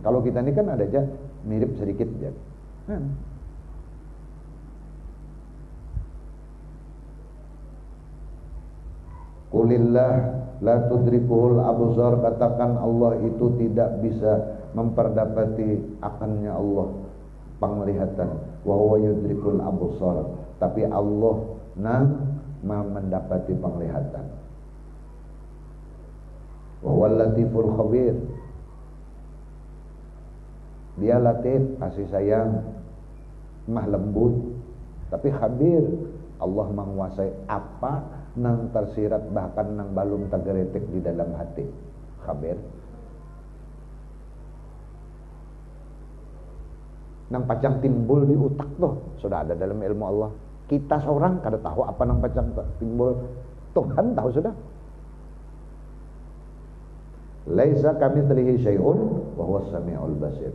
Kalau kita ini kan ada aja mirip sedikit aja. Qulillah la tudrikuhul absar, katakan Allah itu tidak bisa memperdapati akannya Allah penglihatan. Wa huwa yudrikul absar, tapi Allah mendapati penglihatan. Wa huwal latiful khabir, dia latif, kasih sayang, mah lembut, tapi khabir. Allah menguasai apa nang tersirat bahkan nang balum tergeretek di dalam hati. Khabir. Nang pacang timbul di utak tuh sudah ada dalam ilmu Allah. Kita seorang kada tahu apa nang pacang timbul, Tuhan tahu sudah. Laisa kamitslihi syai'un wa huwas samiul basir.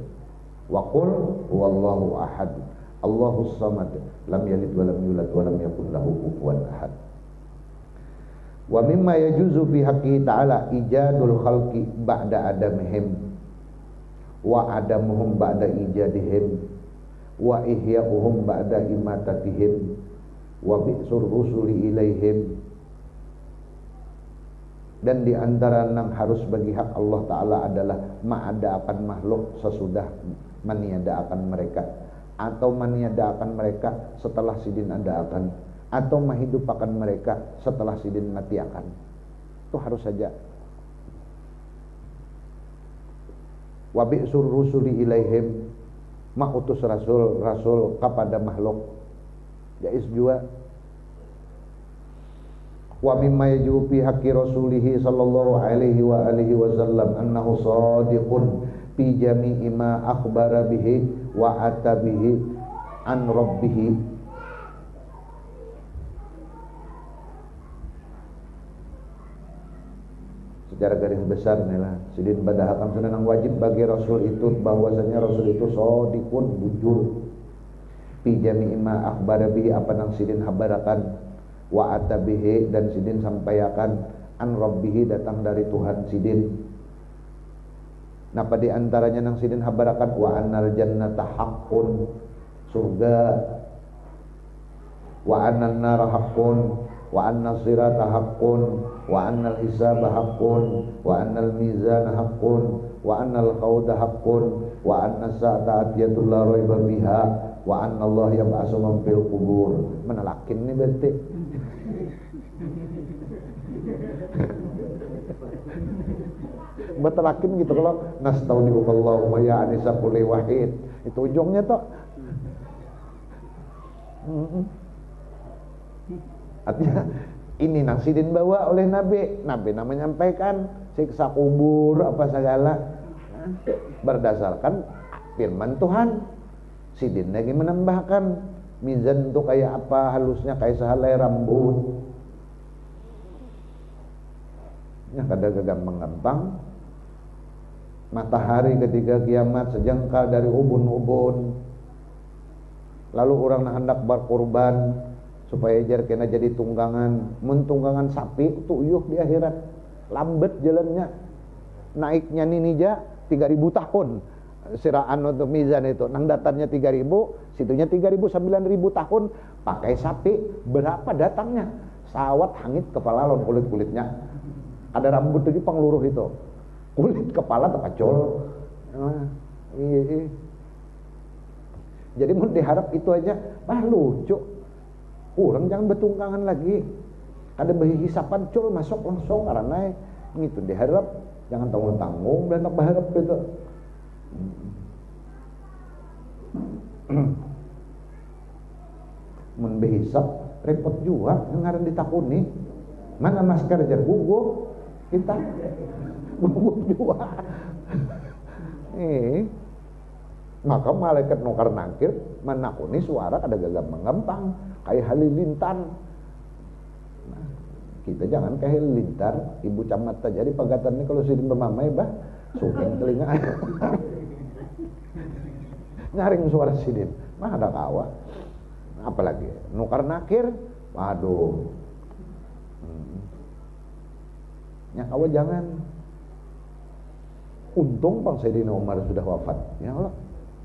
Wa qul huwallahu ahad, Allahus samad, lam yalid wa lam yulad wa lam yakul lahu kufuwan ahad. Wa mimma yajuzu fi haqqihi ta'ala ijadul khalqi ba'da adamihim wa adamuhum ba'da ijadihim wa ihya'uhum ba'da imatatihim wa bi'sur rusuli ilaihim. Dan di antara yang harus bagi hak Allah Ta'ala adalah mengadakan makhluk sesudah meniadakan mereka, atau meniadakan mereka setelah sidin adakan, atau menghidupakan mereka setelah sidin matiakan. Itu harus saja. Wa bi'sur rusuli ilaihim, mengutus rasul kepada makhluk. Jais juga. Wa mimma yajibu fi haqqi rasulih sallallahu alaihi wa alihi wasallam annahu shadiqun fi jami'i ma akhbara bihi wa atabihi an rabbih. Secara garis besar inilah sidin badahakam sunan wajib bagi rasul itu bahwasanya rasul itu shadiqun, bujur fi jami'i ma akhbara bihi apa nang sidin habarakan, wa atabihi dan sidin sampaikan, an rabbihi datang dari Tuhan sidin. Napa di antaranya nang sidin habarakan, wa annal jannata haqqun, surga, wa annan nara haqqun, wa annas sirata haqqun, wa annal hisaba haqqun, wa annal mizana haqqun, wa annal qawda haqqun, wa annas sa'ata atiyatul la raiba biha, wa anna Allah yab'asu man fil qubur. Menelakin nih berarti. Betelakin gitu kalau nastaudiukallahu wa ya anisa kulli wahid. Itu ujungnya toh. Artinya ini nang sidin bawa oleh Nabi. Nabi namanya menyampaikan siksa kubur apa segala berdasarkan firman Tuhan. Sidin lagi menambahkan mizan itu kayak apa, halusnya kayak sehelai rambut. Ya kadang gampang. Matahari ketika kiamat sejengkal dari ubun-ubun. Lalu orang hendak berkorban supaya jar kena jadi tunggangan, mentunggangan sapi tuyuh di akhirat. Lambat jalannya. Naiknya ninija 3000 tahun. Siraan untuk mizan itu nang datarnya 3000, situnya 3000 9000 tahun pakai sapi. Berapa datangnya? Sawat hangit kepala lon kulit-kulitnya. Ada rambut lagi pengluruh itu. Kulit kepala terpacul. Iya. Jadi mau diharap itu aja, lucu. Orang jangan betungkangan lagi. Ada berhisapan cul masuk langsung karena gitu diharap, jangan tanggung-tanggung dan tak berharap gitu. Mun berhisap repot juga ngaran ditakuni. Mana masker jar gugup kita. Gugup juga. Maka malaikat nukar nangkir menakuni suara kada gampang kayak halilintar. Nah, kita jangan kayak halilintar. Ibu camat jadi pagatan ini kalau sidin bermamai bah suking telinga. Nyaring suara sidin mah ada kawa. Apalagi nukar nakir, waduh. Ya kawa jangan. Untung Bang Sayyidina Umar sudah wafat. Ya Allah.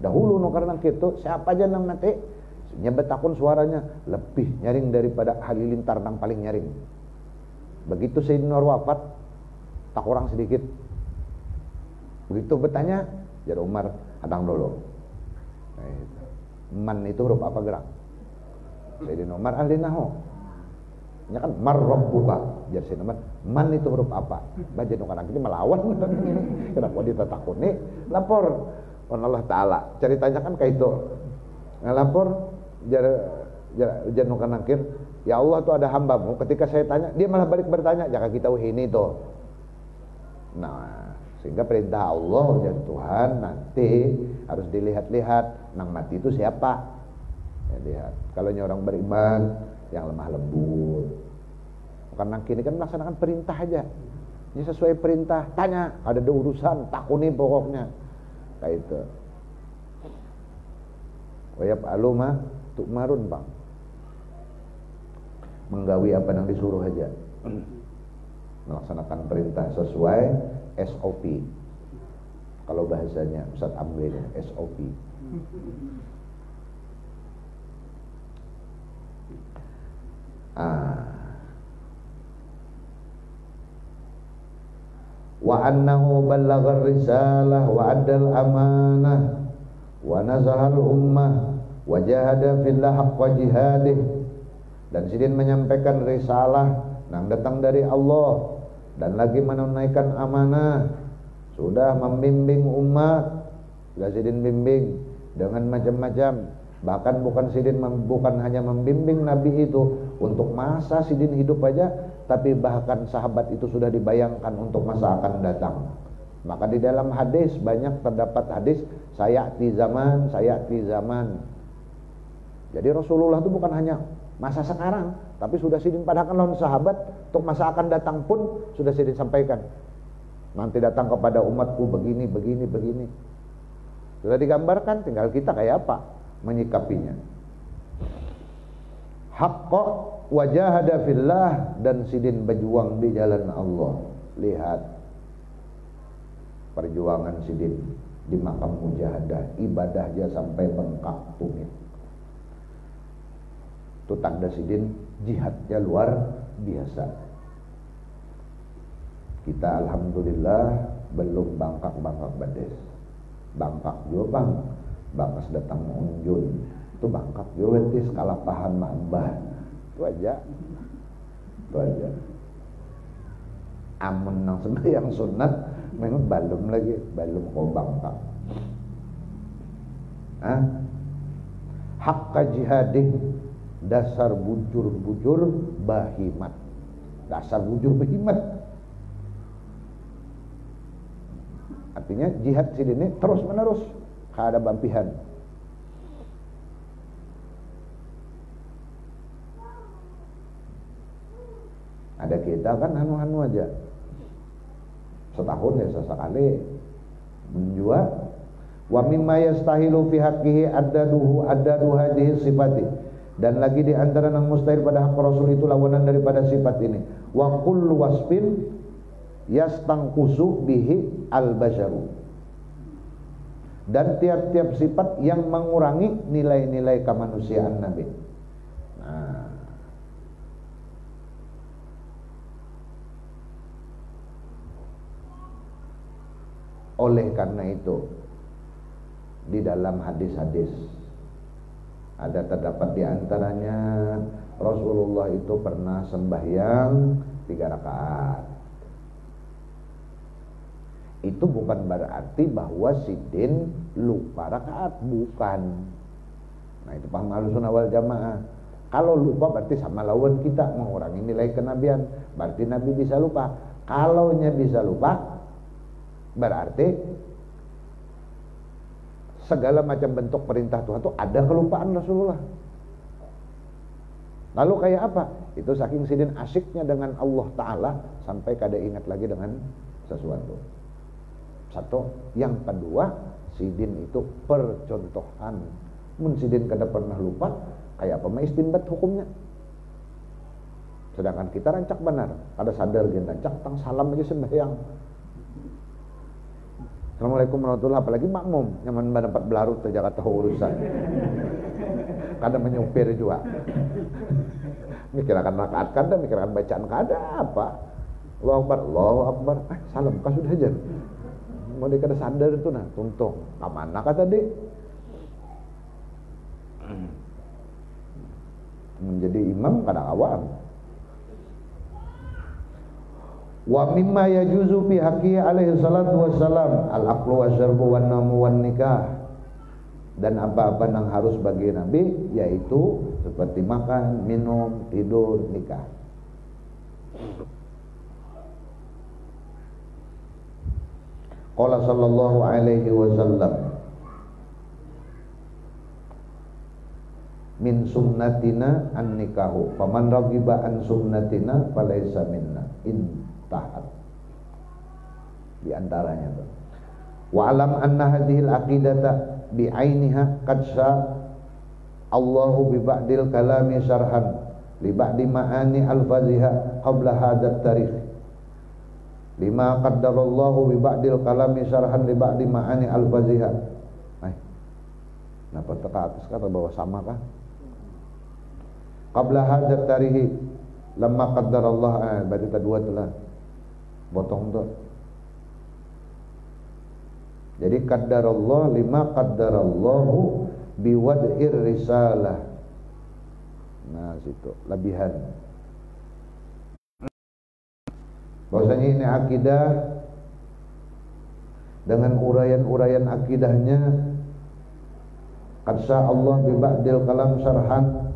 Dahulu nukar nakir itu siapa aja nang mati nyebet akun suaranya lebih nyaring daripada halilintar nang paling nyaring. Begitu Sayyidina Umar wafat tak kurang sedikit. Begitu bertanya jadi Umar hadang dulu. Man itu huruf apa gerak? Sayyidina Umar ahli nahwu. Ya kan marrabbuka. Jadi Sayyidina Umar man itu huruf apa? Baca nukar nakir melawan ini. Kenapa dia takut nih? Lapor Allah Ta'ala. Ceritanya kan kayak itu. Ngelapor jar nukar nakir, ya Allah tuh ada hambamu. Ketika saya tanya, dia malah balik bertanya, jangan kita ini tuh. Nah, sehingga perintah Allah jadi Tuhan nanti harus dilihat-lihat nang mati itu siapa. Ya, lihat. Kalau orang beriman yang lemah lembut. Nukar nakir ini kan melaksanakan perintah aja. Ini sesuai perintah, tanya, ada urusan, takuni pokoknya. Kayak itu. Wayab aluma tu'marun Bang. Menggawi apa yang disuruh aja. Melaksanakan perintah sesuai SOP. Kalau bahasanya Ustaz Amri SOP. Wa annahu ballaghar risalah wa addal amanah wa nazahal ummah wa jahada fillah haqqa jihadih. Dan sidin menyampaikan risalah yang datang dari Allah dan lagi menunaikan amanah, sudah membimbing umat, sudah sidin bimbing dengan macam-macam. Bahkan bukan hanya membimbing Nabi itu untuk masa sidin hidup aja, tapi bahkan sahabat itu sudah dibayangkan untuk masa akan datang. Maka di dalam hadis banyak terdapat hadis sayati zaman. Jadi Rasulullah itu bukan hanya masa sekarang, tapi sudah sidin padahkan lawan sahabat untuk masa akan datang pun sudah sidin sampaikan. Nanti datang kepada umatku begini. Sudah digambarkan, tinggal kita kayak apa menyikapinya. haqqa wajahada fillah, dan sidin berjuang di jalan Allah. Lihat perjuangan sidin di makam mujahadah, ibadahnya sampai bengkak tumit. Itu tanda sidin jihadnya luar biasa. Kita alhamdulillah belum bangkak-bangkak bades. Bangkak juga bang, bangkas datang mengunjun. Itu bangkak juga tis kalah paham ma'ambah. Itu aja. Amun nang sembahyang sunat memang balum kau bangkak. Hakka jihadih, dasar bujur bahimat. Dasar bujur bahimat. Artinya jihad sidin ini terus menerus, kada bampihan. Ada kita kan anu aja, setahun ya sesekali menjual. Wa mimma yastahilu fi haqqihi addadu hadhihi sifati, dan lagi di antara yang mustahil pada hak Rasul itu lawanan daripada sifat ini. Wa kullu wasfin yastangkusu bihi al-basharu, dan tiap-tiap sifat yang mengurangi nilai-nilai kemanusiaan Nabi. Nah, oleh karena itu di dalam hadis-hadis ada terdapat di antaranya Rasulullah itu pernah sembahyang 3 rakaat. Itu bukan berarti bahwa sidin lupa rakaat, bukan. Nah itu paham Ahlussunnah wal Jamaah. Kalau lupa berarti sama lawan kita, mengurangi nilai kenabian, berarti Nabi bisa lupa. Kalau nya bisa lupa, berarti segala macam bentuk perintah Tuhan itu ada kelupaan Rasulullah. Lalu kayak apa? Itu saking sidin asyiknya dengan Allah Ta'ala sampai kada ingat lagi dengan sesuatu. Satu, yang kedua, sidin itu percontohan. Mun sidin kada pernah lupa, kayak apa istinbat hukumnya. Sedangkan kita rancak benar, ada sadar gini rancak tang salam aja sembahyang. Assalamualaikum warahmatullahi, apalagi makmum nyaman dapat belarut terjaga tahu urusan. Kada menyupir juga. Mikirkan rakaat kada, mikirkan bacaan kada apa. Allahu Akbar. Salam kah sudah aja. Mau dikada sadar itu nah, tuntung. Kamana kata tadi? Menjadi imam kada awam. Wa mimma yajuzu fi haqqi alaihi salatu wassalam al-aqlu wasyarbu wan namu wan nikah. Dan apa-apa yang harus bagi Nabi yaitu seperti makan, minum, tidur, nikah. Qala sallallahu alaihi wasallam, min sunnatina an-nikahu faman raghiba an sunnatina falaysa minna. Intahat. Di antaranya tuh. Wa alam anna hadhil aqidata bi ainiha qad Allahu bi ba'dil kalami syarhan li ba'di ma'ani al-faziha qabla hadzal tarikh. Lima qaddarallahu bi ba'dil kalami syarhan li ba'di ma'ani al-faziha. Kenapa teka atas kata bawah sama kah? Qabla hadzal tarikh lamma qaddarallahu, berarti kedua telah potong tuh. Jadi qaddarallah lima qaddarallahu biwad'ir risalah. Nah situ lebihan. Bahwasanya ini akidah dengan uraian-uraian akidahnya qad Allah bi ba'dil kalam syarhan.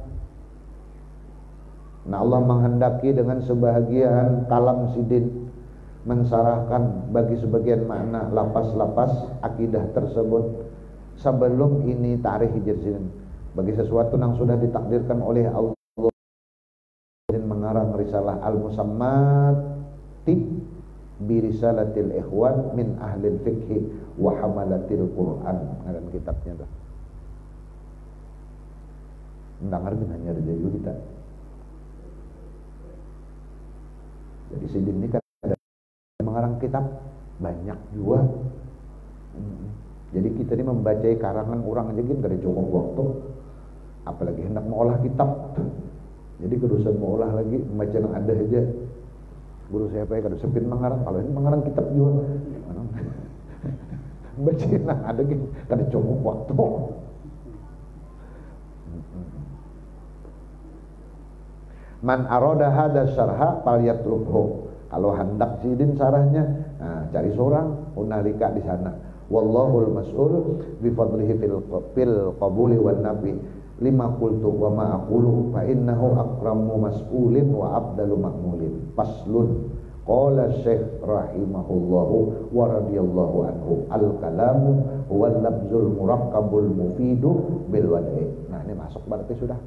Nah Allah menghendaki dengan sebahagian kalam sidin mensarahkan bagi sebagian makna lapas-lapas akidah tersebut sebelum ini tarikh hijrah bagi sesuatu yang sudah ditakdirkan oleh Allah mengarang risalah al-musammati bi risalatil ikhwan min ahlil fiqhi wa hamalatil Quran, ngaran kitabnya tuh. Mendengar hanya ada juga kita. Jadi Sidin ini kan ada mengarang kitab banyak juga. Jadi kita ini membaca karangan orang aja kan gak ada cukup waktu, apalagi hendak mengolah kitab. Jadi kedusan mau olah lagi membaca yang ada aja. Guru saya pakai kada sempit mengarang, kalau ini mengarang kitab juga. Baca yang ada kan kada cukup waktu. Man aroda hada syarha falyatlubhu. Kalau hendak Sidin sarahnya, cari seorang hunalika di sana. Wallahul mas'ul bi fadlihi fil qabuli wan nafi. Lima qultu wa ma aqulu fa innahu akramu mas'ulin wa abdalu ma'mulin. Faslun. Qala Syekh rahimahullahu wa radhiyallahu anhu, al-kalamu huwa al-lafzul murakkabul mufidu bil wad'i. Nah, ini masuk berarti sudah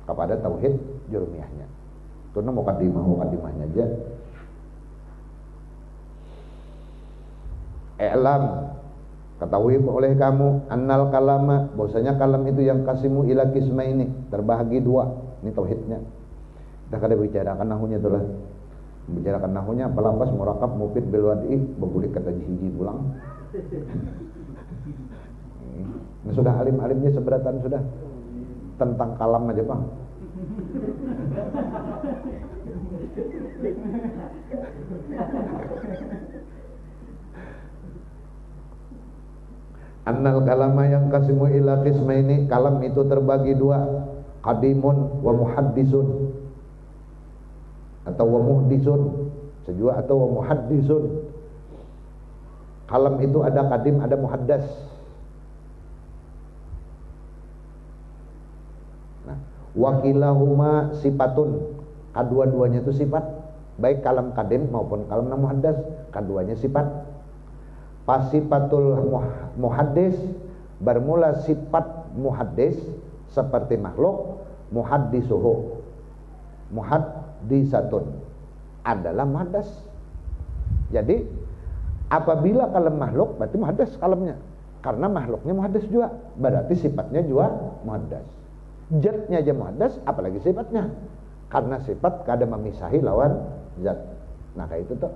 kepada tauhid jurmiyahnya. Itu mukadimahnya aja. I'lam, ketahui oleh kamu, annal kalama, bahwasanya kalam itu yang kasimu ila kisma ini terbahagi dua. Ini tauhidnya. Kita kada bicarakan nahunya itulah. Bicarakan nahunya pelapas murakab mufid bil wad'i, begulik kata hiji pulang. Ini sudah alim-alimnya seberatan sudah tentang kalam aja, Pak. Annal kalama yang kasimu ila qismaini, kalam itu terbagi dua, qadimun wa muhaddisun atau wa muhdisun, sejua atau wa muhaddisun. Kalam itu ada qadim, ada muhaddas. Nah, wakilahuma sifatun, kedua-duanya itu sifat, baik kalam qadim maupun kalam muhaddas, keduanya sifat. Pasifatul muhaddis, bermula sifat muhaddis seperti makhluk, muhaddisuhu, muhaddisatun adalah muhaddas. Jadi apabila kalam makhluk berarti muhaddas kalamnya, karena makhluknya muhaddas juga, berarti sifatnya juga muhaddas. Zatnya aja muhaddas, apalagi sifatnya, karena sifat kada memisahi lawan zat. Nah kayak itu tuh.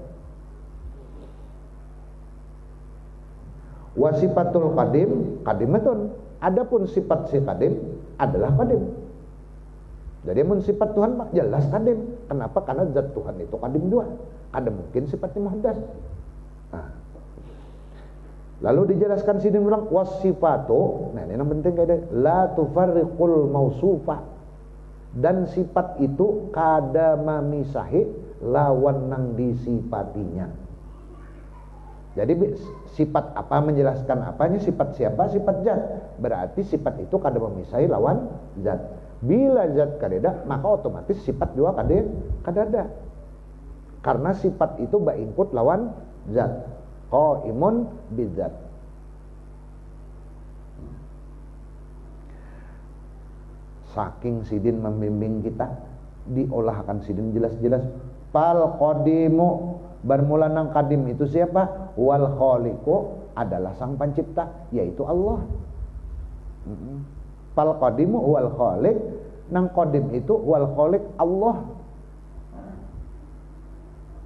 Wasifatul qadim, qadimatun. Adapun sifat si qadim adalah qadim. Jadi mun sifat Tuhan mah jelas qadim. Kenapa? Karena zat Tuhan itu qadim juga. Ada mungkin sifatnya muhaddas. Nah. Lalu dijelaskan sini ulang wasifatu. Nah, ini yang penting kayak la tufarriqul mausufa. Dan sifat itu kada mamisahi lawan nang disifatinya. Jadi sifat apa menjelaskan apanya, sifat siapa, sifat zat. Berarti sifat itu kada memisahi lawan zat. Bila zat kadada, maka otomatis sifat juga kadada. Karena sifat itu ba'ingkut lawan zat. Qaimun bizat. Saking Sidin membimbing kita, diolahkan Sidin jelas-jelas. Fal qadimu, bermula nang qadim itu siapa? Wal khaliqu, adalah sang pencipta, yaitu Allah. Fal qadimu wal khaliq, nang qadim itu wal khaliq Allah.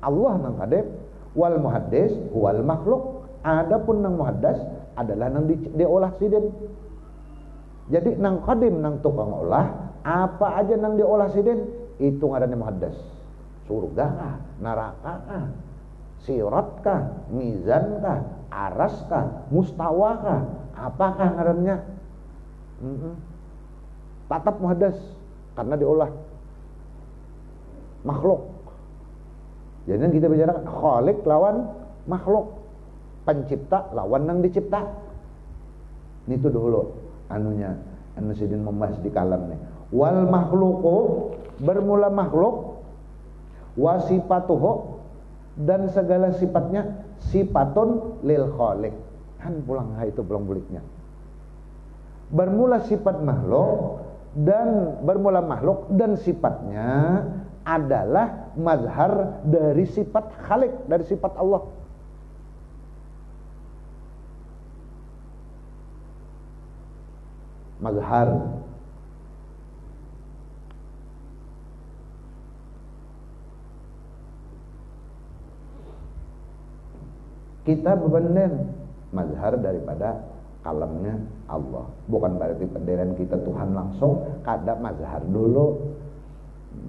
Allah nang qadim, wal muhaddis wal makhluk. Adapun nang muhaddas adalah nang diolah Sidin. Jadi nang qadim nang tukang olah, apa aja nang diolah Sidin itu ngaranna muhaddas. Surga, neraka, sirat kah, mizan kah, aras kah, mustawa kah, apakah ngarannya? Tatap muhaddas karena diolah makhluk. Jadi kita bicara khalik lawan makhluk, pencipta lawan nang dicipta. Itu dulu anunya, anu Sidin membahas di kalam nih. Wal makhluqu, bermula makhluk, wasifatuhu, dan segala sifatnya sifatun lil khaliq. Kan pulang itu pulang buliknya. Bermula sifat makhluk dan bermula makhluk dan sifatnya adalah mazhar dari sifat khaliq, dari sifat Allah. Mazhar Kita bebenden mazhar daripada kalamnya Allah. Bukan berarti pendirian kita Tuhan langsung, kada mazhar dulu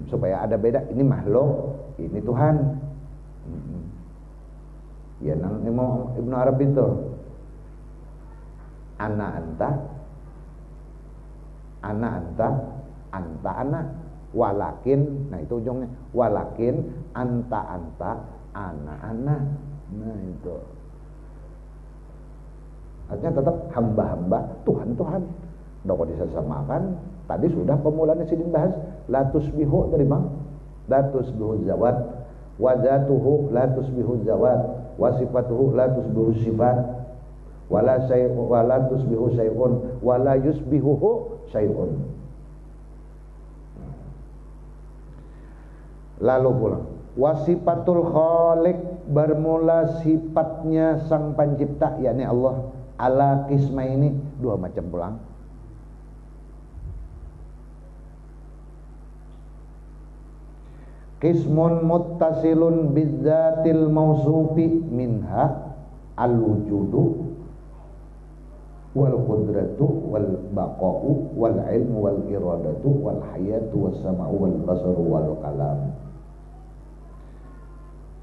supaya ada beda. Ini makhluk, ini Tuhan. Ya nang Imam Ibnu Arabi itu ana anta ana walakin, nah itu ujungnya walakin anta ana. Nah itu artinya tetap hamba-hamba, Tuhan. Doko disamakan. Tadi sudah pemulanya sidin bahas la tusbihu dari bang, la tusbihu zawat, wa zatuhu la tusbihu zawat, wa sifatuhu la tusbihu sifat, wala tusbihu syai'un, wala yusbihuhu syai'un. Lalu pulang wasifatul khaliq, bermula sifatnya sang pencipta, yakni Allah, ala qisma ini dua macam pulang. Qismun muttasilun bizzatil mausufi minha al-wujudu wal qudratu wal baqa'u wal ilmu wal iradatu wal hayatu was sama'u wal basaru wal kalam.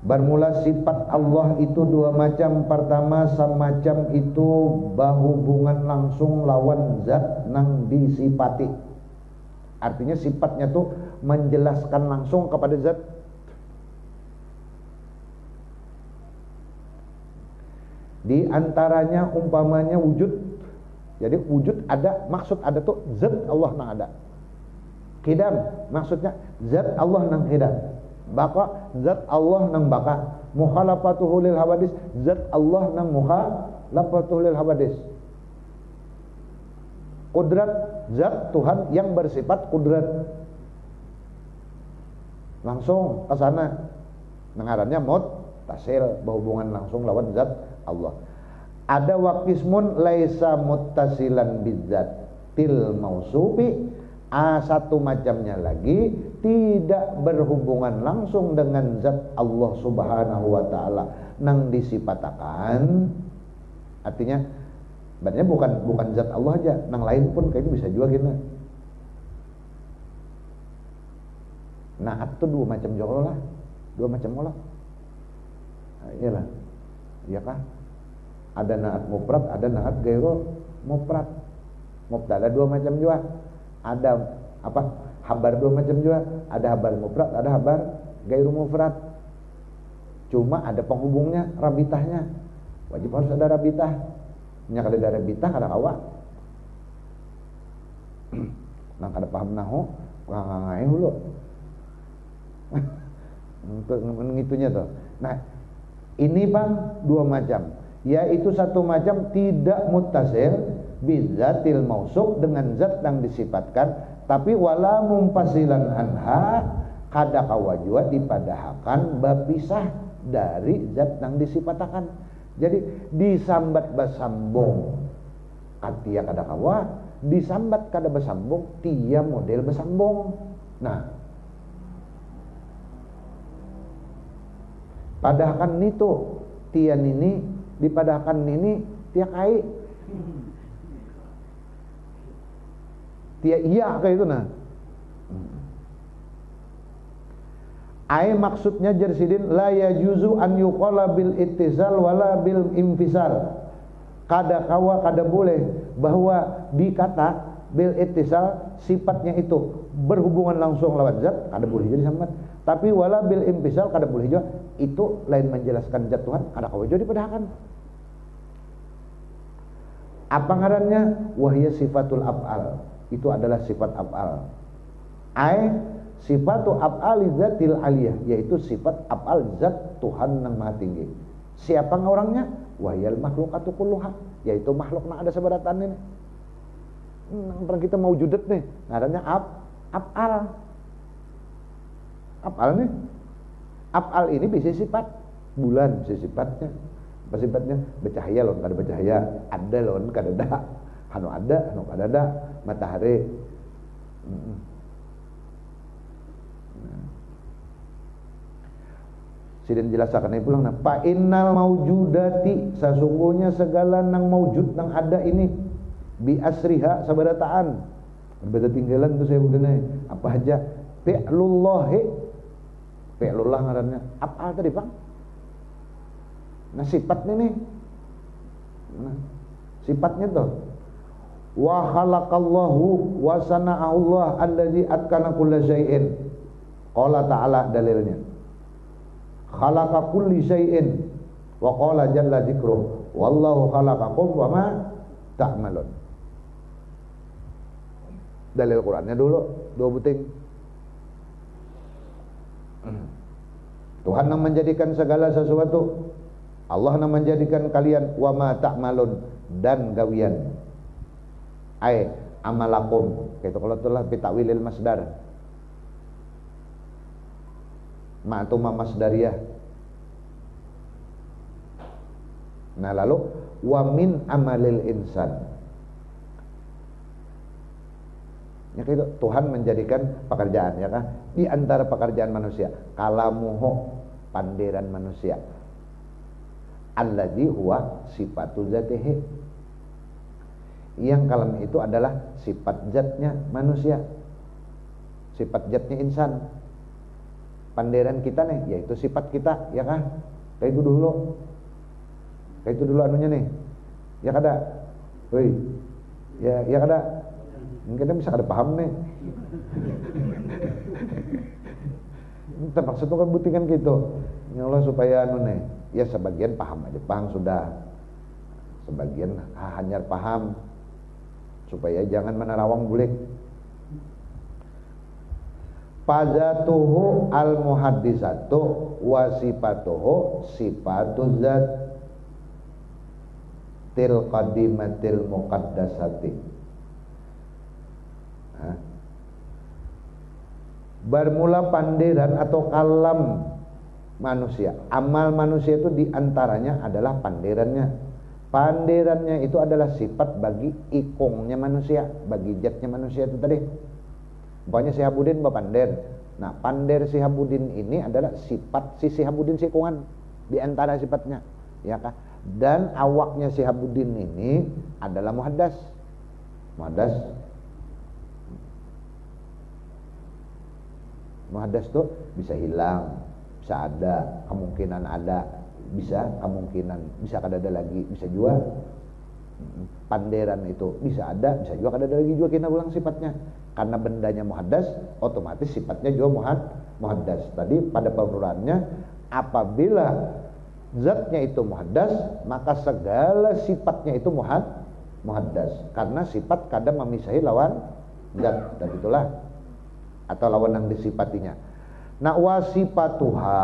Bermula sifat Allah itu dua macam. Pertama, semacam itu berhubungan langsung lawan zat nang disifati. Artinya sifatnya tuh menjelaskan langsung kepada zat. Di antaranya umpamanya wujud. Jadi wujud ada, maksud ada tuh zat Allah nang ada. Qidam, maksudnya zat Allah nang qidam. Baqa, zat Allah nang baqa. Mukhalafatuhu lil hawadis, zat Allah nang mukhalafatuhu lil hawadis. Qudrat, zat Tuhan yang bersifat qudrat. Langsung ke sana. Ngarannya muttasil, berhubungan langsung lawan zat Allah. Ada waqismun laisa muttasilan bizzatil mausufi. Satu macamnya lagi tidak berhubungan langsung dengan zat Allah Subhanahu wa taala nang disifatakan. Artinya sebenarnya bukan zat Allah aja, nang lain pun kayaknya bisa juga gini. Naat tuh dua macam juga lah. Dua macam olah. Nah, iyalah. Iya kah? Ada naat mufrad, ada naat gairu mufrad. Mubtada dua macam juga. Ada apa? Habar dua macam juga. Ada habar mufrad, ada habar gairu mufrad. Cuma ada penghubungnya, rabitahnya. Wajib harus ada rabitah. Nya kada ada rabitah kada awak. Nang kada paham nahu, ngangai hulu. Untuk ngitunya tuh. Nah, ini Bang dua macam. Yaitu satu macam tidak muttasil bizzatil mausuf, dengan zat yang disifatkan, tapi wala mumpasilan anha, kada kawajua dipadahakan berpisah dari zat yang disifatakan. Jadi disambat basambung katia kada kawa, disambat kada basambung tia model basambung. Nah, padahkan itu tian ini dipadahkan ini tia kai tia iya kayak itu. Nah, ai maksudnya jersidin la yajuzu an yuqala bil ittisal wala bil infisal. Kada kawa kada boleh bahwa dikata bil ittisal sifatnya itu berhubungan langsung lawan zat, kada boleh jadi sambat. Tapi wala bil infisal kada boleh juga, itu lain menjelaskan zat Tuhan, kada kawa jadi padahkan. Apa ngarannya? Wahya sifatul af'al. Itu adalah sifat af'al. Ai sifatu af'ali zatil aliyah, yaitu sifat af'al zat Tuhan yang maha tinggi. Siapa orangnya? Wahyal makhlukatu kulluha, yaitu makhluk yang ada seberatan ini. Pernah kita mau judet nih, ngarannya af'al. Af'al nih. Af'al ini bisa sifat bulan, bisa sifatnya. Apa sifatnya? Bercahaya lon, kada bercahaya. Ada lon, kada ada. Hanu ada, hanu kada ada. Matahari. Sidin jelasakan ini pulang fa innal maujudati sesungguhnya segala nang maujud nang ada ini bi asriha sabarataan berbeda tinggalan tuh saya budana apa aja fi'lullah ngarannya apa tadi Bang? Nah sifatnya nih sifatnya tuh wa khalaqallahu wa sana'ahullah allazi atkana kulla syai'in qala ta'ala dalilnya khalaqa kulli syai'in wa qala jalla dzikruh wallahu khalaqakum wa ma ta'malun. Dalil Qur'annya dulu dua buting. Tuhan yang menjadikan segala sesuatu, Allah yang menjadikan kalian wa ma ta'malun dan gawian ai amalakum itu kalau telah bitakwilil masdar ma'tuma masdariyah. Nah lalu wa min amalil insan ya gitu, Tuhan menjadikan pekerjaan ya kan di antara pekerjaan manusia kalamuhu panderan manusia alladzi huwa sifatu zatihi yang kalam itu adalah sifat zatnya manusia, sifat zatnya insan. Panderan kita nih yaitu sifat kita ya kan kayak itu dulu anunya nih ya kada woi ya kada mungkin bisa kada paham nih terpaksa tuh kan butingan gitu ya Allah supaya anu nih ya sebagian paham aja paham sudah sebagian hanya paham supaya jangan menerawang bulik. Fazatuhu al-muhaddisatu wa sifatuhu sifatuz zat til qadimatil muqaddasati. Bermula panderan atau kalam manusia. Amal manusia itu diantaranya adalah panderannya. Panderannya itu adalah sifat bagi ikongnya manusia, bagi zatnya manusia itu tadi. Umpamanya Sihabudin bapander. Nah, pander Sihabudin ini adalah sifat si Sihabudin sikungan di antara sifatnya, ya kan? Dan awaknya Sihabudin ini adalah muhaddas. Muhaddas tuh bisa hilang, bisa ada, kemungkinan ada, bisa kemungkinan bisa kada ada lagi, bisa juga panderan itu bisa ada, bisa juga kada ada lagi juga kena ulang sifatnya. Karena bendanya muhaddas, otomatis sifatnya juga muhaddas. Tadi pada peraturannya apabila zatnya itu muhaddas, maka segala sifatnya itu muhaddas. Karena sifat kadang memisahi lawan zat, dan itulah atau lawan yang disifatinya. Nah, wasifatuha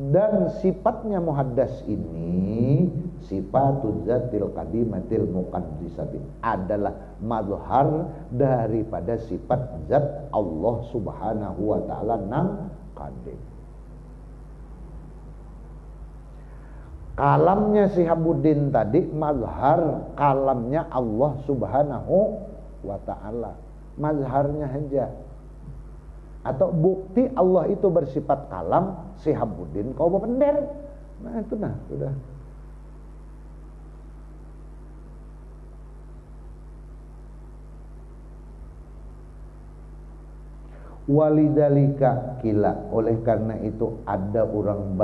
dan sifatnya muhaddas ini sifatuz zatil qadimatil muqaddisati adalah mazhar daripada sifat zat Allah Subhanahu wa taala nang qadim. Kalamnya Sihabudin tadi mazhar kalamnya Allah Subhanahu wa taala. Mazharnya saja. Atau bukti Allah itu bersifat kalam, Sihabudin kau bapender. Nah itu sudah. Walidalika kila, oleh karena itu ada orang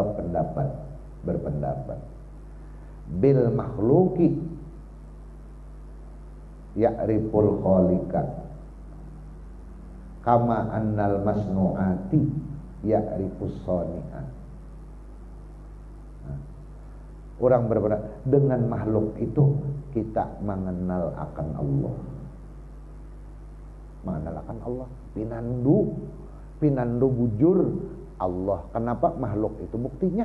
berpendapat bil makhluki ya'riful khaliqa kama annal masnu'ati ya'rifus sani'a. Orang berpendapat dengan makhluk itu kita mengenal akan Allah. Mengenal akan Allah. Pinandu bujur Allah. Kenapa? Makhluk itu buktinya.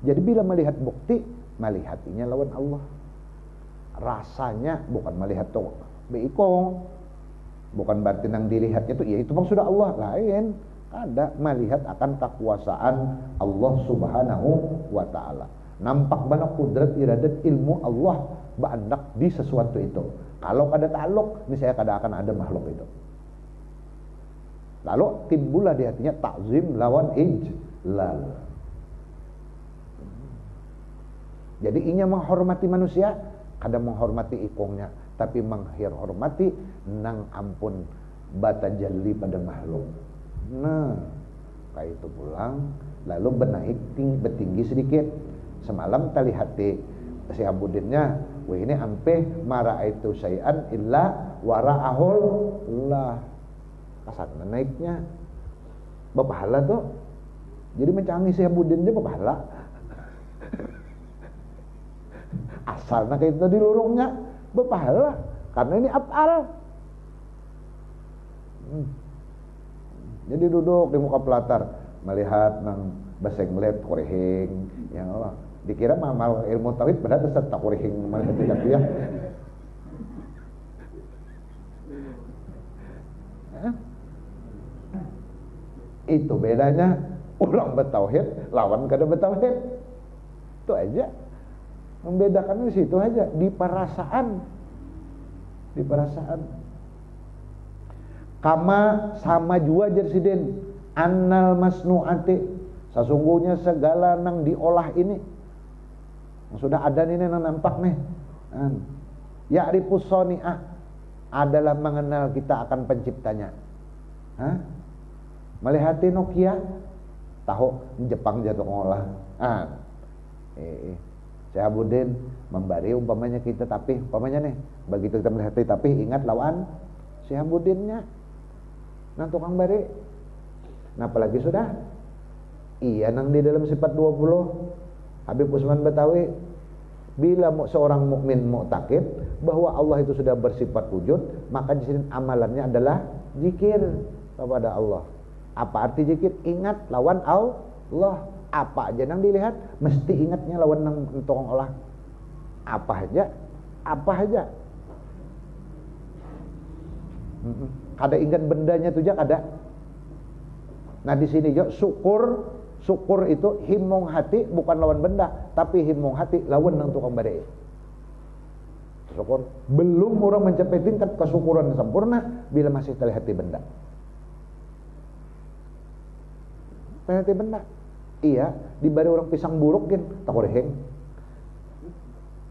Jadi bila melihat bukti, melihatinya lawan Allah. Rasanya bukan melihat tuh beikong. Bukan berarti yang dilihatnya itu ya itu maksud Allah, lain. Ada melihat akan kekuasaan Allah Subhanahu wa taala. Nampak banyak kudrat iradat ilmu Allah banyak di sesuatu itu. Kalau kada ta'aluk, misalnya kada akan ada makhluk itu. Lalu timbullah di hatinya takzim lawan lal. Jadi inya menghormati manusia, kadang menghormati ikongnya, tapi menghormati nang ampun bata jalli pada makhluk. Nah, kayak itu pulang, lalu benaik bertinggi sedikit. Semalam tali hati si Abudinnya, wah ini ampe mara itu sayan illa wara'ahul lah. Kasarnya naiknya bepahala tuh. Jadi mencanggih si Abudinnya bepahala. Asalnya kayak itu di lurungnya bepahala, karena ini af'al. Jadi duduk di muka pelatar melihat nang basenglet korehing yang Allah dikira mamal ilmu tauhid padahal tetap tak korehing melihat dia. Itu bedanya orang bertauhid lawan kada bertauhid. Itu aja. Membedakannya di situ aja, di perasaan. Di perasaan. Kama sama jua jersiden annal masnu'ati, sesungguhnya segala nang diolah ini yang sudah ada nih nang nampak nih. Ya'rifus shani'ah adalah mengenal kita akan penciptanya. Melihati Nokia tahu Jepang jatuh ngolah. Saya Abudin membari umpamanya kita, tapi umpamanya nih begitu kita melihat tapi ingat lawan Syekh Abudinnya nang tukang bari. Nah apalagi sudah iya nang di dalam sifat 20 Habib Usman Batawi, bila seorang mukmin mu'taqid bahwa Allah itu sudah bersifat wujud, maka di sini amalannya adalah zikir kepada Allah. Apa arti zikir? Ingat lawan Allah. Apa aja nang dilihat mesti ingatnya lawan nang tukang olah. Apa aja kada ingat bendanya tuh jak ada. Nah di sini juga syukur itu himung hati bukan lawan benda, tapi himung hati lawan nang tukang badai. Syukur belum orang mencapai tingkat kesyukuran sempurna bila masih terlihat di benda. Terlihat di benda. Iya, dibari orang pisang buruk kan tak koreheng.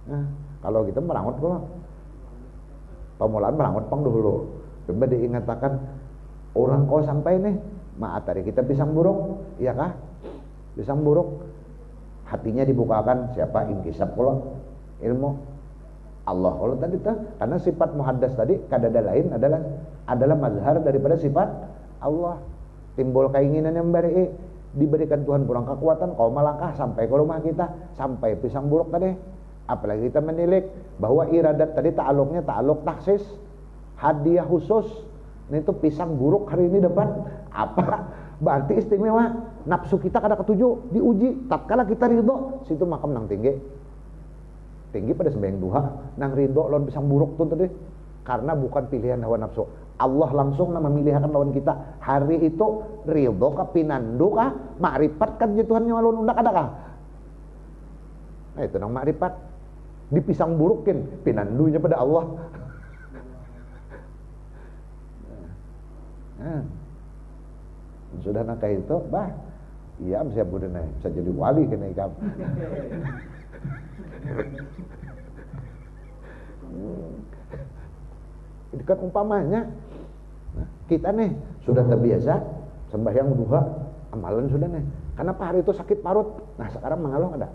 Nah, kalau kita merangut kok. Pemulaan merangut pang dulu. Coba diingatakan orang kau sampai nih, maaf tadi kita pisang buruk, iya kah? Pisang buruk. Hatinya dibukakan siapa? Inkisab kalau ilmu Allah. Kalau tadi tuh karena sifat muhaddas tadi kadada lain adalah mazhar daripada sifat Allah. Timbul keinginan yang bari diberikan Tuhan kurang kekuatan, kau melangkah sampai ke rumah kita, sampai pisang buruk tadi. Apalagi kita menilik bahwa iradat tadi ta'aluk taksis, hadiah khusus. Ini tuh pisang buruk hari ini dapat apa? Berarti istimewa. Nafsu kita kada ketujuh, diuji. Tatkala kita ridho, situ makam nang tinggi. Tinggi pada sembahyang duha, nang ridho lawan pisang buruk tuh tadi. Karena bukan pilihan hawa nafsu. Allah langsung memilihkan lawan kita. Hari itu ridho kah, pinandu kah, makrifat kan Tuhan yang lawan undak ada kah? Nah itu nang makrifat. Dipisang burukin pinandunya pada Allah. Sudah nak kayak itu, bah, iya bisa budena, bisa jadi wali kena ikam. Itu kan umpamanya kita nih sudah terbiasa sembahyang duha, amalan sudah nih. Kenapa hari itu sakit parut? Nah sekarang mengeluh ada.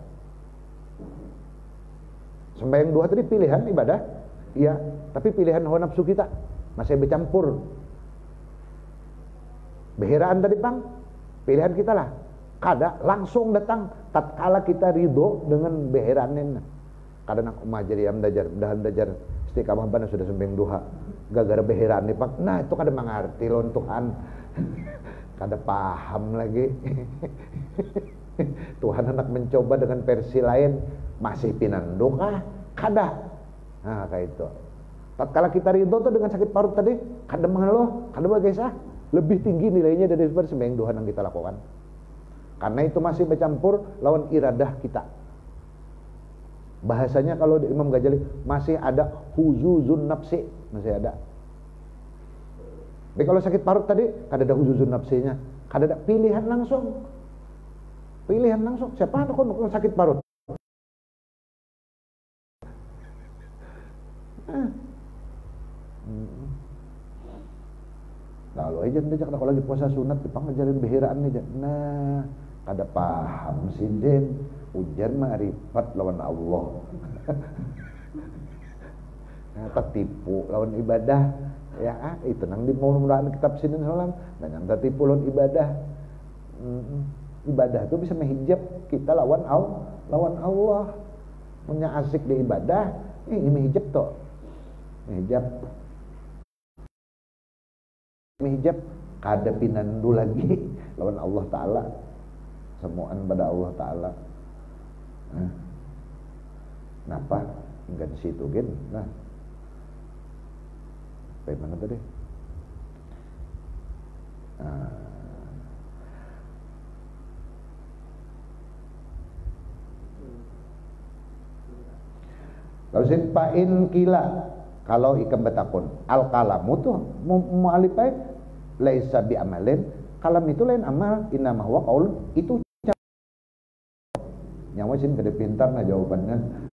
Sembahyang duha tadi pilihan ibadah, iya. Tapi pilihan hawa nafsu kita masih bercampur. Behiraan tadi pang, pilihan kita lah. Kada langsung datang tatkala kita ridho dengan behiranin. Kada nak umajari dajar istiqamah bana sudah sembahyang duha. Gara-gara behiraan nih pang. Nah itu kada mengerti lon Tuhan. Kada paham lagi. Tuhan hendak mencoba dengan versi lain, masih pinandu kah? Kada. Nah kayak itu. Tatkala kita ridho tuh dengan sakit parut tadi, kada mengeluh, kada bagaisah, lebih tinggi nilainya daripada sembahyang duha yang kita lakukan. Karena itu masih bercampur lawan iradah kita. Bahasanya kalau di Imam Ghazali masih ada huzuzun nafsi, masih ada. Tapi kalau sakit parut tadi kada ada huzuzun nafsinya, kada ada pilihan langsung. Pilihan langsung. Siapa yang sakit parut? Lalu aja ndajak kalau lagi puasa sunat Jepang ngajarin behiraan nih. Nah, kada paham sih Den. Ujar ma'rifat lawan Allah. Nah, tertipu lawan ibadah. Ya, itu nang di mudah-mudahan kitab sinin salam dan yang tertipu lawan ibadah. Ibadah itu bisa menghijab kita lawan Allah. Punya asik di ibadah, ini menghijab toh. Menghijab kada pinandu lagi lawan Allah Ta'ala, semuaan pada Allah Ta'ala. Kenapa? Enggak situ gen. Nah, bagaimana tadi? Lalu pain kila, kalau ikan betakun al kalamu tuh mu'alifai laisa bi amalin, kalam itu lain amal, innama huwa qaul, itu nyawa sin gede pintar nah jawabannya.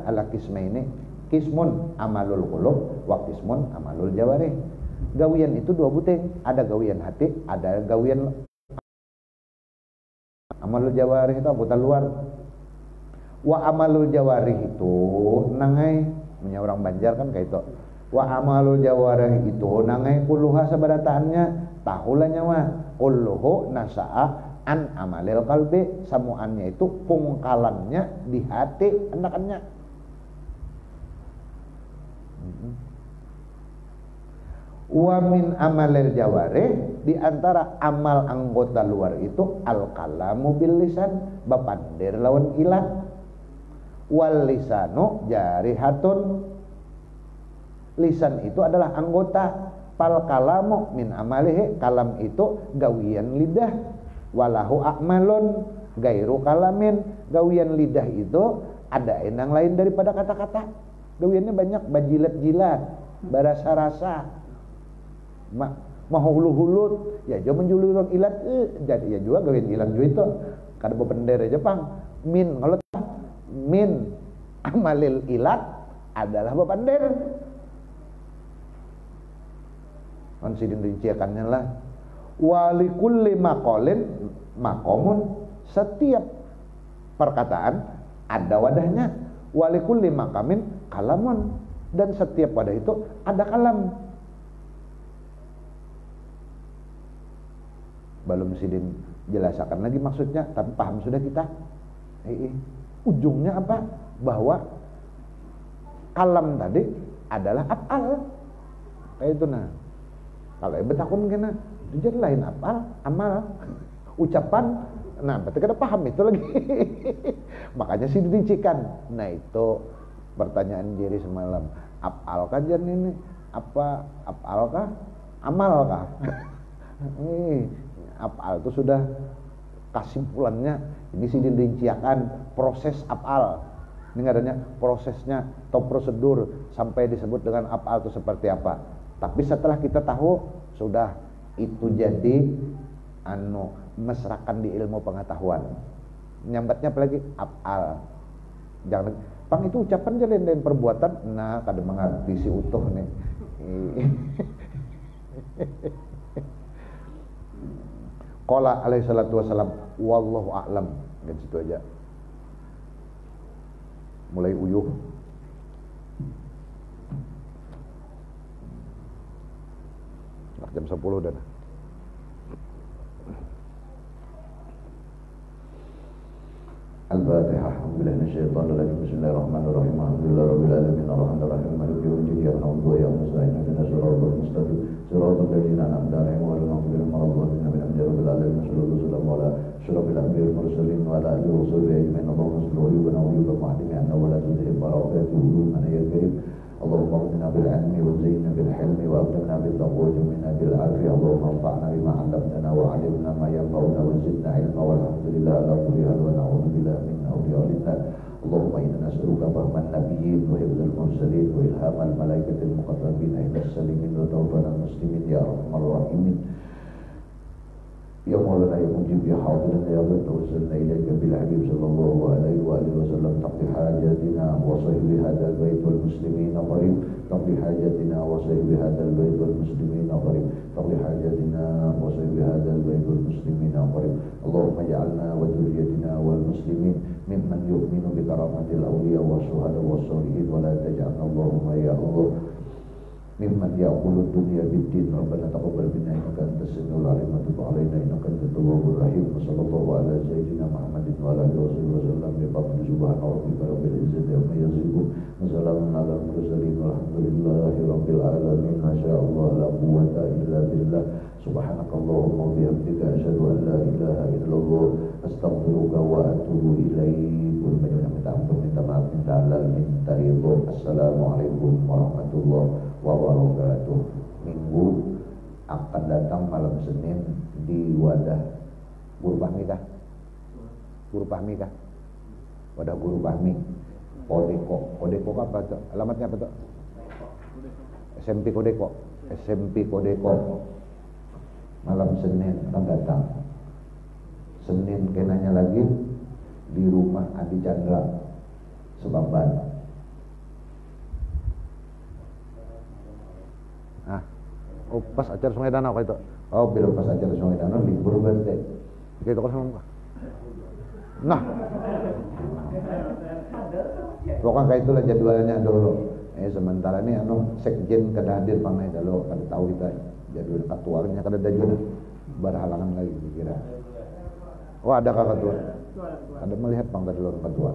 Ala kismaini, kismun amalul qulub wa kismun amalul jawarih. Gawian itu dua buting, ada gawian hati, ada gawian amalul jawarih itu anggota luar. Wa amalul jawarih itu nangai, punya orang Banjar kan kayak itu. Wa amalul jawarih itu nangai kulluha sabarataannya, tahulah nyawa kulluhu nasa'a an amalil qalbi, samuannya itu pungkalannya di hati anakannya. Wa min amalil jawarih, di antara amal anggota luar itu al kalamu bil lisan, bapandir lawan ilat. Wal lisanu jarihatun, lisan itu adalah anggota. Pal kalamu min amalihi, kalam itu gawian lidah. Walahu a'malun gairu kalamin, gawian lidah itu ada enang lain daripada kata-kata. Gawiannya banyak, bajilat-jilat, barasa-rasa, mahulu-hulut, ya jo menjuli orang ilat, jadi ya juga gawian ilat juga itu. Kada bendera Jepang. Min kalau min amalil ilat adalah bapander. Konsidin rinciakannya lah. Walikulli maqalin maqamun, setiap perkataan ada wadahnya. Walikulli maqamin kalamun, dan setiap wadah itu ada kalam. Belum sidin jelaskan lagi maksudnya, tapi paham sudah kita. Ujungnya apa? Bahwa kalam tadi adalah af'al. Kayak itu nah. Kalau betakun kena jadi lain af'al, amal, ucapan. Nah, berarti kita paham itu lagi. Makanya sih dirincikan. Nah, itu pertanyaan Jerry semalam. Af'al kah jan ini? Apa af'al kah? Amal kah? Ini af'al itu sudah kesimpulannya. Ini sih dirinciakan proses af'al. Ini adanya prosesnya atau prosedur sampai disebut dengan af'al itu seperti apa. Tapi setelah kita tahu sudah itu jadi mesrakan di ilmu pengetahuan. Nyambatnya apalagi af'al. Jangan pang itu ucapan jalan dan perbuatan. Nah, kada mengerti si utuh nih. Qala alaihi salatu wassalam, wallahu a'lam. Kan situ aja. Mulai uyuh. Jam 10 dah.
Al-Fatihah. Alhamdulillah minasyaitonir rajim. Bismillahirrahmanirrahim. Alhamdulillah rabbil alamin arrahmanir rahim maliki yaumiddin iyyaka na'budu wa iyyaka nasta'in ihdinas siratal mustaqim siratal ladzina an'amta 'alaihim ghairil maghdubi 'alaihim waladdallin amin rabbil alamin sallallahu ala asyrafil anbiya'il mursalin wa ala alihi wa sahbihi ajma'in Allahumma salli wa sallim wa barik wa ahdim anna wa la tudhib barakatuhu man ya karim Allahumma qina bil 'ilmi wa zayyinna bil hilmi wa akrimna bil taqwa wa jamilna bil 'afiyah Allahumma anfa'na bima 'allamtana wa 'allimna ma yanfa'una wa zidna 'ilma walhamdulillah ala kulli hal wa na'udzu billahi min awliyaillah Allahumma inna nas'aluka fahman nabiyyin wa hifdzal mursalin wa ilhamal malaikatil muqarrabin ihdas salimin wa tawfana muslimin ya arhamar rahimin ya maulana ya mujib يا حاضرنا يا غد توسلنا إليك بالحبيب صلى الله عليه وآله وسلم تقضي حاجاتنا وصحب هذا البيت والمسلمين قريب تقضي حاجاتنا وصحب هذا البيت والمسلمين قريب تقضي حاجاتنا وصحب هذا البيت والمسلمين قريب اللهم اجعلنا وذريتنا والمسلمين ممن يؤمن بكرامة الأولياء والشهداء والصالحين ولا تجعلنا اللهم يا الله ممن يأكل الدنيا بالدين ربنا تقبل منا إنك أنت السميع العليم وتب علينا إنك أنت التواب الرحيم وصلى الله على سيدنا محمد وعلى آله وصحبه وسلم بفضل سبحان ربك رب العزة عما يصفون وسلام على المرسلين والحمد لله رب العالمين ما شاء الله لا قوة إلا بالله سبحانك اللهم وبحمدك أشهد أن لا إله إلا الله أستغفرك وأتوب إليك minta ampun, minta maaf, minta halal, minta ridho. Assalamualaikum warahmatullahi wabarakatuh. Minggu akan datang malam Senin di wadah Guru Fahmi kah? Guru Fahmi kah? Wadah Guru Fahmi Kodeko. Kodeko apa tuh? Alamatnya apa tuh? SMP Kodeko. SMP Kodeko. Malam Senin akan datang. Senin kenanya lagi di rumah Adi Chandra Sebamban. Oh pas acara Sungai Danau itu. Oh bila pas acara Sungai Danau libur berarti. Kita kan sama. Nah. Pokoknya kayak itulah jadwalnya dulu. Sementara ini sekjen kada hadir pangai dulu kada tahu kita jadwal ketuanya kada ada juga berhalangan lagi kira. Oh ada kakak tua. Ada melihat pangkat luar ketua.